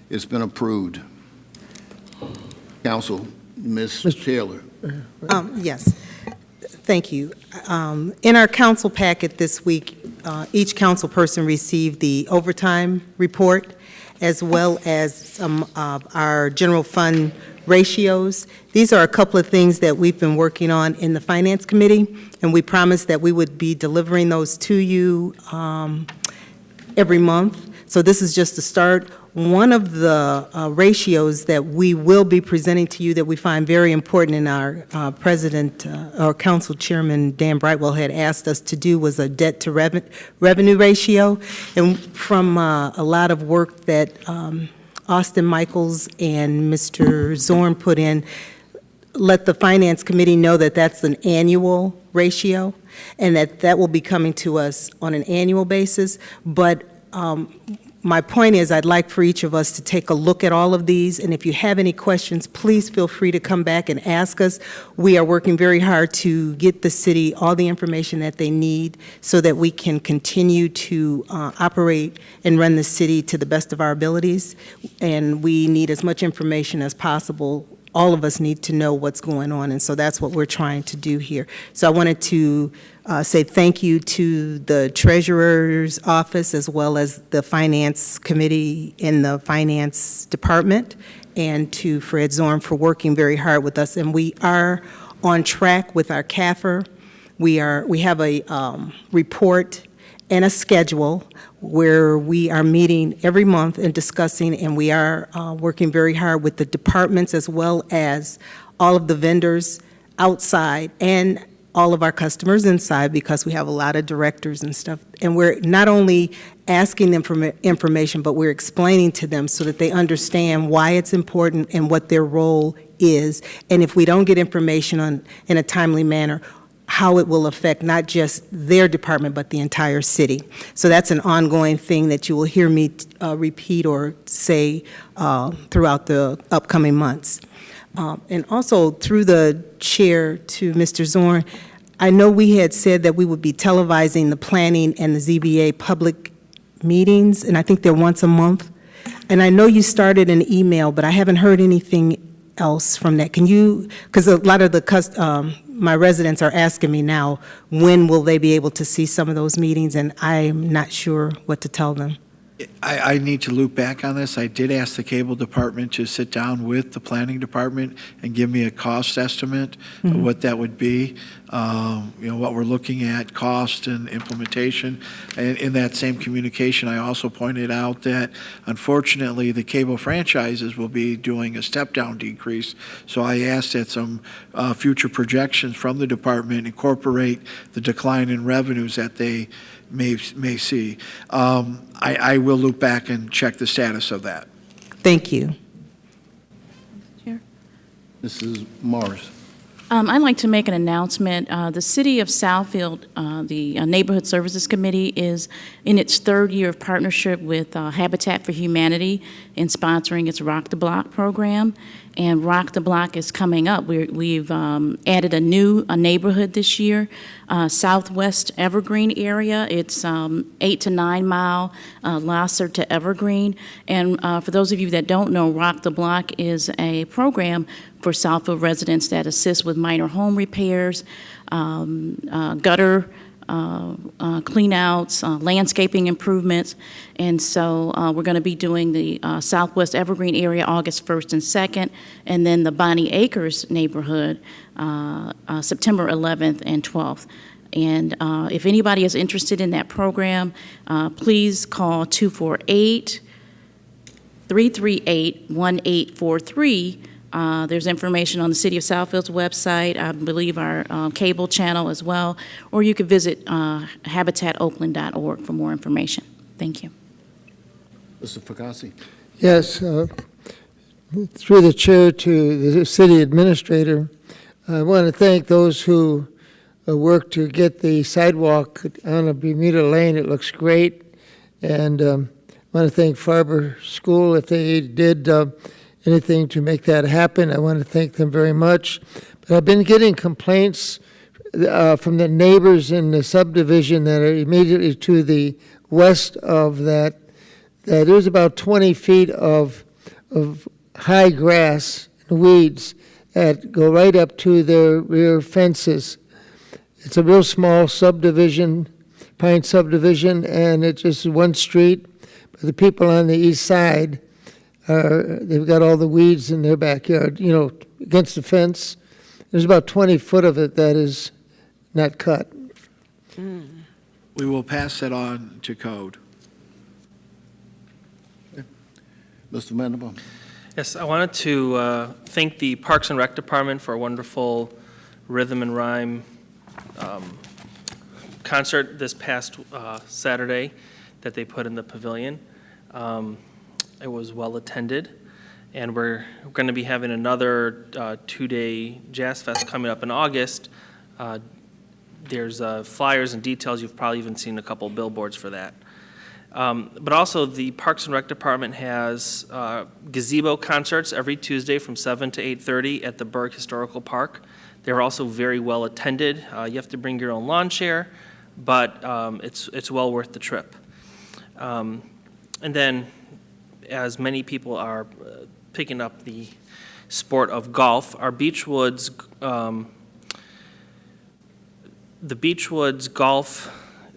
It's been approved. Council, Ms. Taylor. Yes, thank you. In our council packet this week, each council person received the overtime report, as well as some of our general fund ratios. These are a couple of things that we've been working on in the Finance Committee, and we promised that we would be delivering those to you every month. So this is just the start. One of the ratios that we will be presenting to you that we find very important, and our president, our council chairman, Dan Brightwell, had asked us to do, was a debt to revenue ratio. And from a lot of work that Austin Michaels and Mr. Zorn put in, let the Finance Committee know that that's an annual ratio, and that will be coming to us on an annual basis. But my point is, I'd like for each of us to take a look at all of these, and if you have any questions, please feel free to come back and ask us. We are working very hard to get the city all the information that they need so that we can continue to operate and run the city to the best of our abilities, and we need as much information as possible. All of us need to know what's going on, and so that's what we're trying to do here. So I wanted to say thank you to the Treasurer's Office, as well as the Finance Committee in the Finance Department, and to Fred Zorn for working very hard with us. And we are on track with our CAFR. We have a report and a schedule where we are meeting every month and discussing, and we are working very hard with the departments as well as all of the vendors outside and all of our customers inside, because we have a lot of directors and stuff. And we're not only asking them for information, but we're explaining to them so that they understand why it's important and what their role is. And if we don't get information in a timely manner, how it will affect not just their department, but the entire city. So that's an ongoing thing that you will hear me repeat or say throughout the upcoming months. And also, through the chair to Mr. Zorn, I know we had said that we would be televising the planning and the ZBA public meetings, and I think they're once a month. And I know you started an email, but I haven't heard anything else from that. Can you, because a lot of the my residents are asking me now, when will they be able to see some of those meetings, and I'm not sure what to tell them. I need to loop back on this. I did ask the cable department to sit down with the planning department and give me a cost estimate of what that would be, what we're looking at, cost and implementation. And in that same communication, I also pointed out that unfortunately, the cable franchises will be doing a step-down decrease. So I asked that some future projections from the department incorporate the decline in revenues that they may see. I will loop back and check the status of that. Thank you. Mrs. Morris. I'd like to make an announcement. The City of Southfield, the Neighborhood Services Committee, is in its third year of partnership with Habitat for Humanity in sponsoring its Rock the Block program. And Rock the Block is coming up. We've added a new neighborhood this year, Southwest Evergreen area. It's 8 to 9 mile Lasser to Evergreen. And for those of you that don't know, Rock the Block is a program for Southfield residents that assists with minor home repairs, gutter cleanouts, landscaping improvements. And so we're going to be doing the Southwest Evergreen area August 1st and 2nd, and then the Bonnie Acres neighborhood September 11th and 12th. And if anybody is interested in that program, please call 248-338-1843. There's information on the City of Southfield's website, I believe our cable channel as well, or you could visit habitatoakland.org for more information. Thank you. Mr. Fakasi. Yes, through the chair to the city administrator, I want to thank those who worked to get the sidewalk on a Bermuda Lane. It looks great. And I want to thank Farber School if they did anything to make that happen. I want to thank them very much. But I've been getting complaints from the neighbors in the subdivision that are immediately to the west of that there's about 20 feet of high grass and weeds that go right up to their rear fences. It's a real small subdivision, Pine subdivision, and it's just one street. But the people on the east side, they've got all the weeds in their backyard, against the fence. There's about 20 foot of it that is not cut. We will pass that on to code. Mr. Mandelbaum. Yes, I wanted to thank the Parks and Rec Department for a wonderful rhythm and rhyme concert this past Saturday that they put in the pavilion. It was well attended, and we're going to be having another 2-day Jazz Fest coming up in August. There's flyers and details. You've probably even seen a couple billboards for that. But also the Parks and Rec Department has gazebo concerts every Tuesday from 7 to 8:30 at the Berg Historical Park. They're also very well attended. You have to bring your own lawn chair, but it's well worth the trip. And then, as many people are picking up the sport of golf, our Beechwoods, the Beechwoods Golf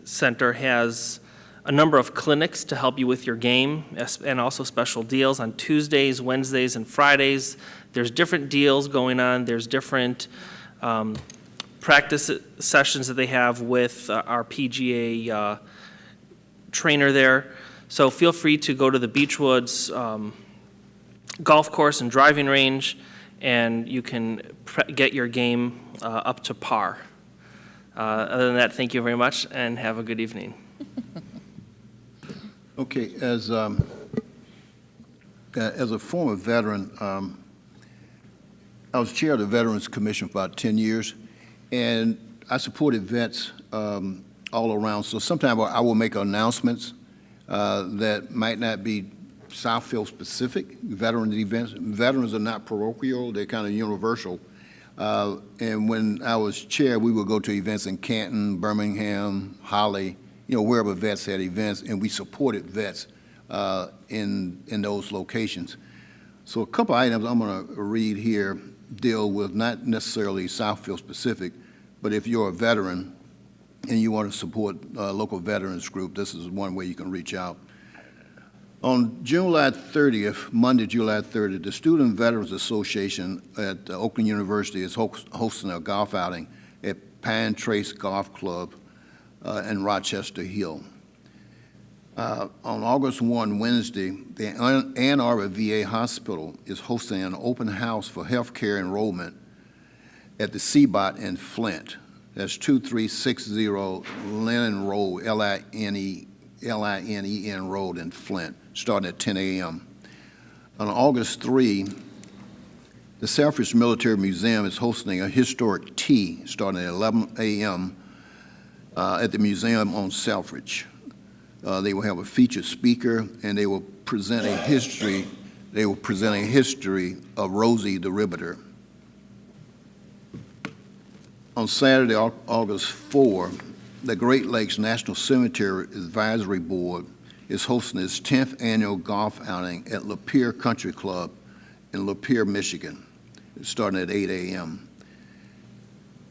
Center has a number of clinics to help you with your game, and also special deals on Tuesdays, Wednesdays, and Fridays. There's different deals going on. There's different practice sessions that they have with our PGA trainer there. So feel free to go to the Beechwoods golf course and driving range, and you can get your game up to par. Other than that, thank you very much, and have a good evening. Okay, as a former veteran, I was chair of the Veterans Commission for about 10 years, and I supported vets all around. So sometimes I will make announcements that might not be Southfield specific. Veteran events. Veterans are not parochial; they're kind of universal. And when I was chair, we would go to events in Canton, Birmingham, Holly, wherever vets had events, and we supported vets in those locations. So a couple items I'm going to read here. deal with not necessarily Southfield specific, but if you're a veteran and you want to support a local veterans group, this is one way you can reach out. On July 30th, Monday, July 30th, the Student Veterans Association at Oakland University is hosting a golf outing at Pine Trace Golf Club in Rochester Hill. On August 1, Wednesday, the Ann Arbor VA Hospital is hosting an open house for healthcare enrollment at the CBOT in Flint. That's 2360 Lennon Road, L-I-N-E-N Road in Flint, starting at 10 a.m. On August 3, the Selfridge Military Museum is hosting a historic tea starting at 11 a.m. At the museum on Selfridge. They will have a featured speaker, and they will present a history. They will present a history of Rosie the Riveter. On Saturday, August 4, the Great Lakes National Cemetery Advisory Board is hosting its 10th annual golf outing at Lapeer Country Club in Lapeer, Michigan, starting at 8 a.m.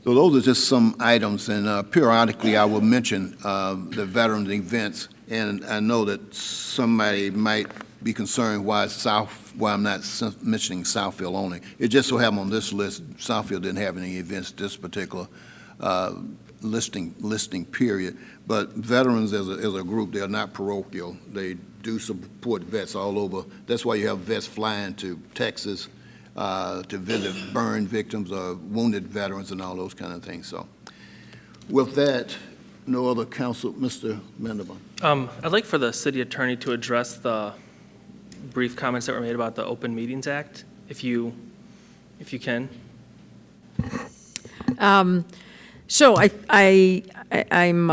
So those are just some items, and periodically I will mention the veterans events, and I know that somebody might be concerned why I'm not mentioning Southfield only. It just so happened on this list, Southfield didn't have any events this particular listing period. But veterans as a group, they're not parochial. They do support vets all over. That's why you have vets flying to Texas to visit burn victims or wounded veterans and all those kind of things. So with that, no other counsel, Mr. Mendelbaum. I'd like for the city attorney to address the brief comments that were made about the Open Meetings Act, if you can. So I'm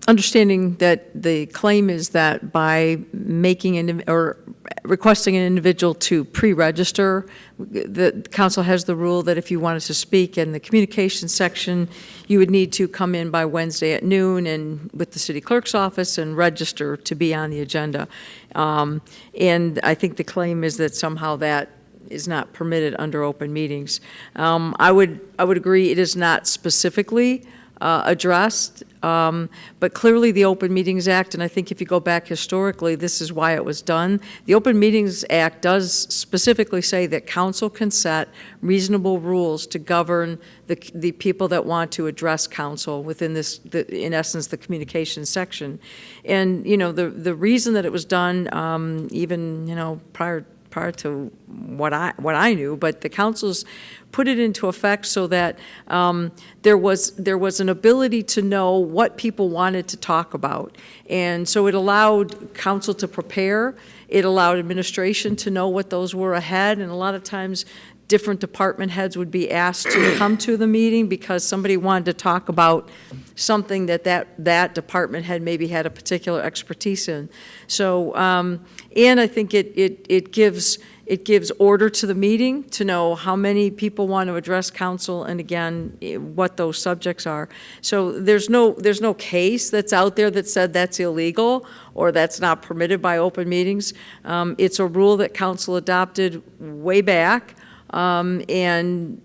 understanding that the claim is that by making or requesting an individual to pre-register, the council has the rule that if you wanted to speak in the communications section, you would need to come in by Wednesday at noon and with the city clerk's office and register to be on the agenda. And I think the claim is that somehow that is not permitted under open meetings. I would agree it is not specifically addressed, but clearly the Open Meetings Act, and I think if you go back historically, this is why it was done. The Open Meetings Act does specifically say that council can set reasonable rules to govern the people that want to address council within this, in essence, the communications section. And, you know, the reason that it was done, even, you know, prior to what I knew, but the councils put it into effect so that there was an ability to know what people wanted to talk about. And so it allowed council to prepare, it allowed administration to know what those were ahead, and a lot of times different department heads would be asked to come to the meeting because somebody wanted to talk about something that department head maybe had a particular expertise in. So, and I think it gives order to the meeting to know how many people want to address council and again, what those subjects are. So there's no case that's out there that said that's illegal or that's not permitted by open meetings. It's a rule that council adopted way back. And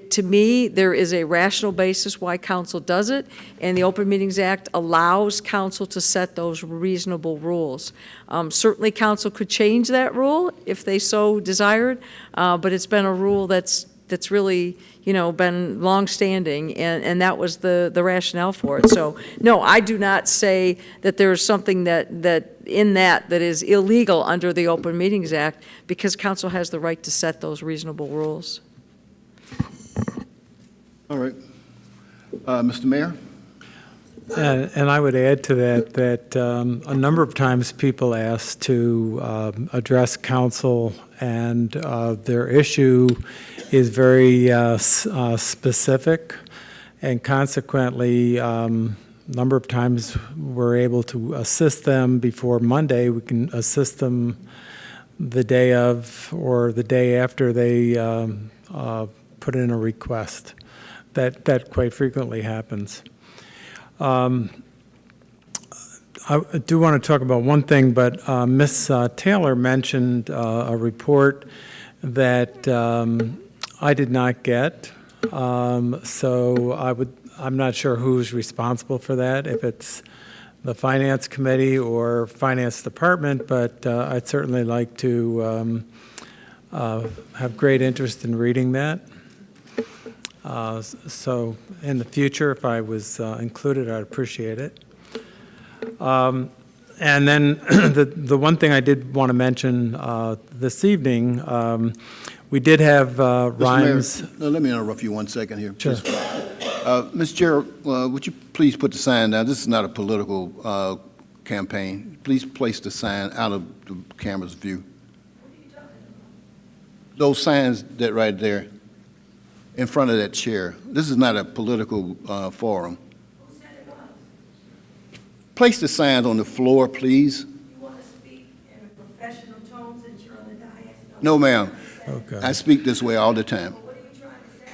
to me, there is a rational basis why council does it, and the Open Meetings Act allows council to set those reasonable rules. Certainly, council could change that rule if they so desired, but it's been a rule that's really, you know, been longstanding, and that was the rationale for it. So, no, I do not say that there's something that is illegal under the Open Meetings Act, because council has the right to set those reasonable rules. All right. Mr. Mayor? And I would add to that a number of times people ask to address council, and their issue is very specific, and consequently, number of times we're able to assist them before Monday. We can assist them the day of or the day after they put in a request. That quite frequently happens. I do want to talk about one thing, but Ms. Taylor mentioned a report that I did not get. So I'm not sure who's responsible for that, if it's the Finance Committee or Finance Department, but I'd certainly like to have great interest in reading that. So in the future, if I was included, I'd appreciate it. And then the one thing I did want to mention this evening, we did have rhymes. Mr. Mayor, let me interrupt you 1 second here. Sure. Ms. Chair, would you please put the sign down? This is not a political campaign. Please place the sign out of the camera's view. Those signs that right there in front of that chair. This is not a political forum. Place the signs on the floor, please. You want to speak in a professional tone since you're on the dais? No, ma'am. Okay. I speak this way all the time. What are you trying to say?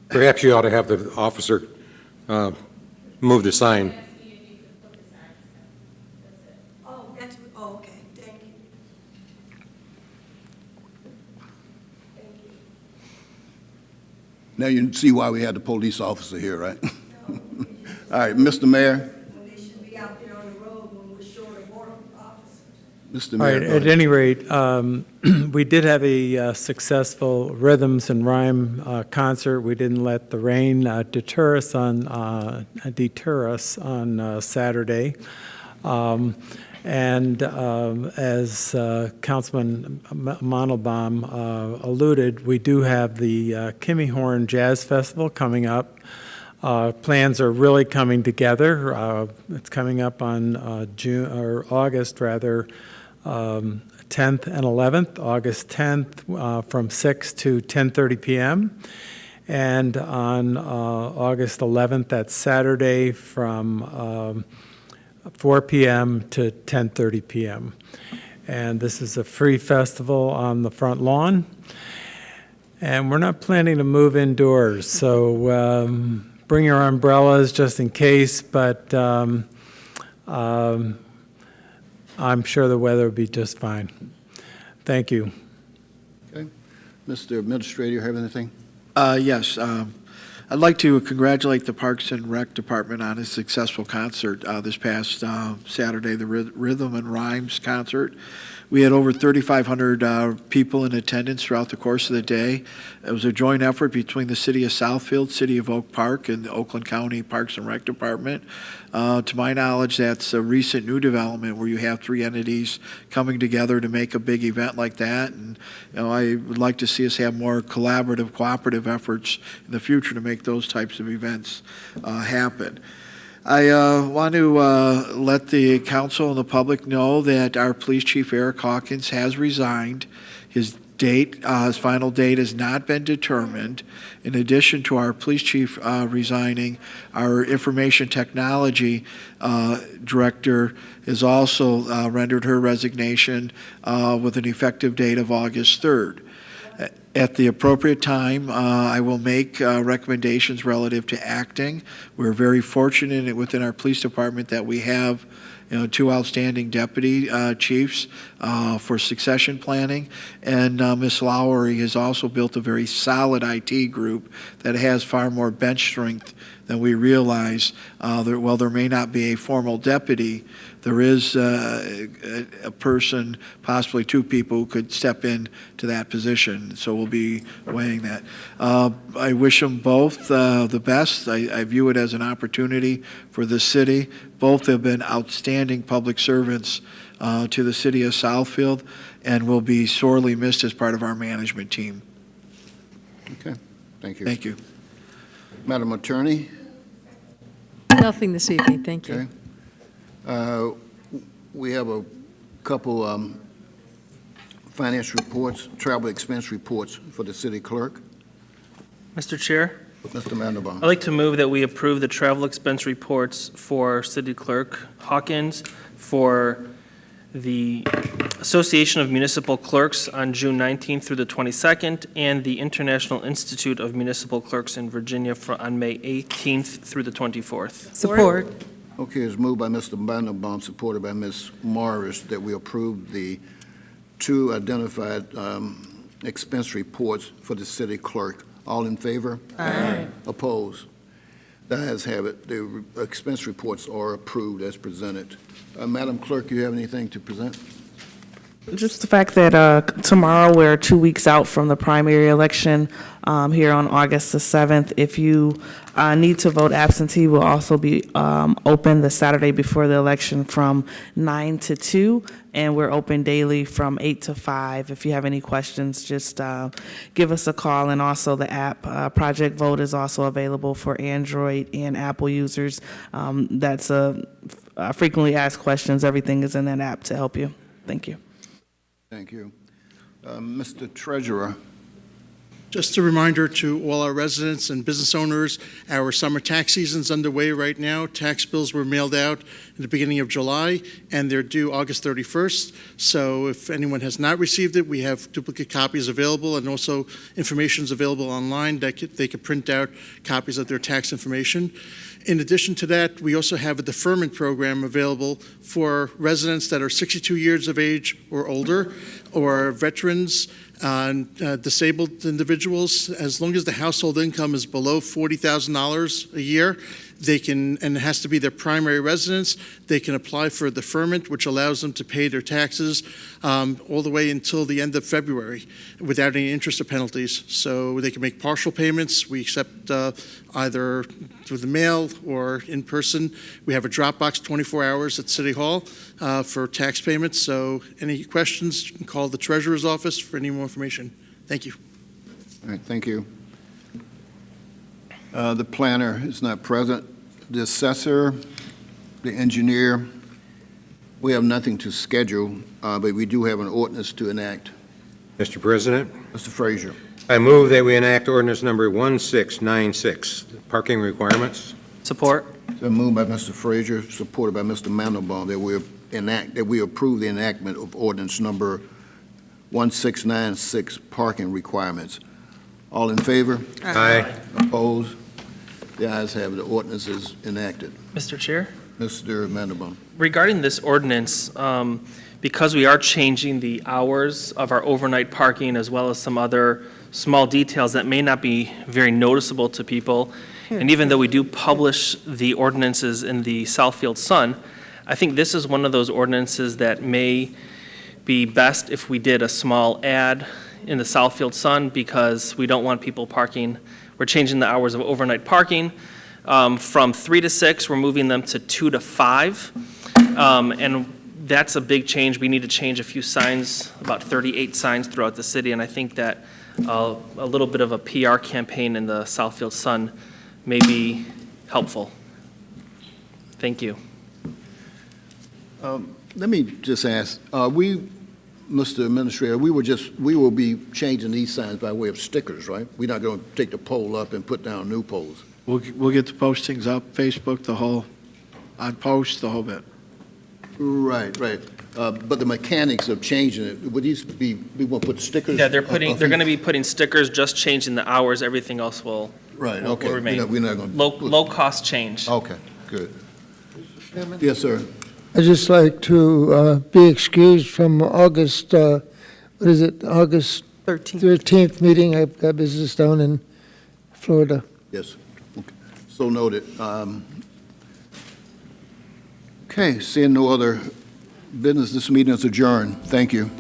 Perhaps you ought to have the officer move the sign. Oh, okay, thank you. Now you see why we had the police officer here, right? All right, Mr. Mayor. They should be out there on the road when we're short of more officers. Mr. All Mayor. right, go at ahead. any rate, we did have a successful rhythms and rhyme concert. We didn't let the rain deter us on Saturday. And as Councilman Montalbaum alluded, we do have the Kimmy Horn Jazz Festival coming up. Plans are really coming together. It's coming up on August 10th and 11th. August 10th from 6 to 10:30 p.m. And on August 11th, that's Saturday, from 4 p.m. to 10:30 p.m. And this is a free festival on the front lawn. And we're not planning to move indoors, so bring your umbrellas just in case, but I'm sure the weather will be just fine. Thank you. Okay. Mr. Administrator, you have anything? Yes. I'd like to congratulate the Parks and Rec Department on a successful concert this past Saturday, the Rhythm and Rhymes concert. We had over 3,500 people in attendance throughout the course of the day. It was a joint effort between the City of Southfield, City of Oak Park, and the Oakland County Parks and Rec Department. To my knowledge, that's a recent new development where you have three entities coming together to make a big event like that. And I would like to see us have more collaborative, cooperative efforts in the future to make those types of events happen. I want to let the council and the public know that our police chief, Eric Hawkins, has resigned. His final date has not been determined. In addition to our police chief resigning, our information technology director has also rendered her resignation with an effective date of August 3rd. At the appropriate time, I will make recommendations relative to acting. We're very fortunate within our police department that we have two outstanding deputy chiefs for succession planning. And Ms. Lowry has also built a very solid IT group that has far more bench strength than we realize. While there may not be a formal deputy, there is a person, possibly two people, who could step in to that position. So we'll be weighing that. I wish them both the best. I view it as an opportunity for the city. Both have been outstanding public servants to the city of Southfield and will be sorely missed as part of our management team. Okay, thank you. Thank you. Madam Attorney? Nothing this evening, thank you. Okay. We have a couple finance reports, travel expense reports for the city clerk. Mr. Chair, Mr. Mandelbaum. I'd like to move that we approve the travel expense reports for City Clerk Hawkins, for the Association of Municipal Clerks on June 19th through the 22nd, and the International Institute of Municipal Clerks in Virginia on May 18th through the 24th. Support. Okay, it's moved by Mr. Mandelbaum, supported by Ms. Morris, that we approve the two identified expense reports for the city clerk. All in favor? Aye. Opposed? The ayes have it. The expense reports are approved as presented. Madam Clerk, you have anything to present? Just the fact that tomorrow we're 2 weeks out from the primary election here on August the 7th. If you need to vote absentee, we'll also be open the Saturday before the election from 9 to 2, and we're open daily from 8 to 5. If you have any questions, just give us a call. And also the app, Project Vote, is also available for Android and Apple users. That's frequently asked questions. Everything is in that app to help you. Thank you. Thank you. Mr. Treasurer. Just a reminder to all our residents and business owners, our summer tax season's underway right now. Tax bills were mailed out in the beginning of July, and they're due August 31st. So if anyone has not received it, we have duplicate copies available, and also information is available online that they can print out copies of their tax information. In addition to that, we also have a deferment program available for residents that are 62 years of age or older, or veterans, disabled individuals. As long as the household income is below $40,000 a year, they can, and it has to be their primary residence, they can apply for a deferment, which allows them to pay their taxes all the way until the end of February without any interest or penalties. So they can make partial payments. We accept either through the mail or in person. We have a drop box 24 hours at City Hall for tax payments. So any questions, you can call the Treasurer's office for any more information. Thank you. All right, thank you. The planner is not present. The assessor, the engineer, we have nothing to schedule, but we do have an ordinance to enact. Mr. President, Mr. Frazier. I move that we enact ordinance number 1696, parking requirements. Support. So moved by Mr. Frazier, supported by Mr. Mandelbaum, that we approve the enactment of ordinance number 1696, parking requirements. All in favor? Aye. Opposed? The ayes have it. The ordinance is enacted. Mr. Chair? Mr. Mandelbaum. Regarding this ordinance, because we are changing the hours of our overnight parking as well as some other small details that may not be very noticeable to people, and even though we do publish the ordinances in the Southfield Sun, I think this is one of those ordinances that may be best if we did a small ad in the Southfield Sun, because we don't want people parking. We're changing the hours of overnight parking from 3 to 6. We're moving them to 2 to 5. And that's a big change. We need to change a few signs, about 38 signs throughout the city. And I think that a little bit of a PR campaign in the Southfield Sun may be helpful. Thank you. Let me just ask, Mr. Administrator, we will be changing these signs by way of stickers, right? We're not going to take the pole up and put down new poles. We'll get the postings up, Facebook, on post, the whole bit. Right. But the mechanics of changing it, would these be, we want to put stickers? Yeah, they're going to be putting stickers, just changing the hours. Everything else will remain. We're not going to. Low cost change. Okay, good. Yes, sir. I'd just like to be excused from August 13th meeting. I've got business down in Florida. Yes. Okay. So noted. Okay, seeing no other business, this meeting is adjourned. Thank you.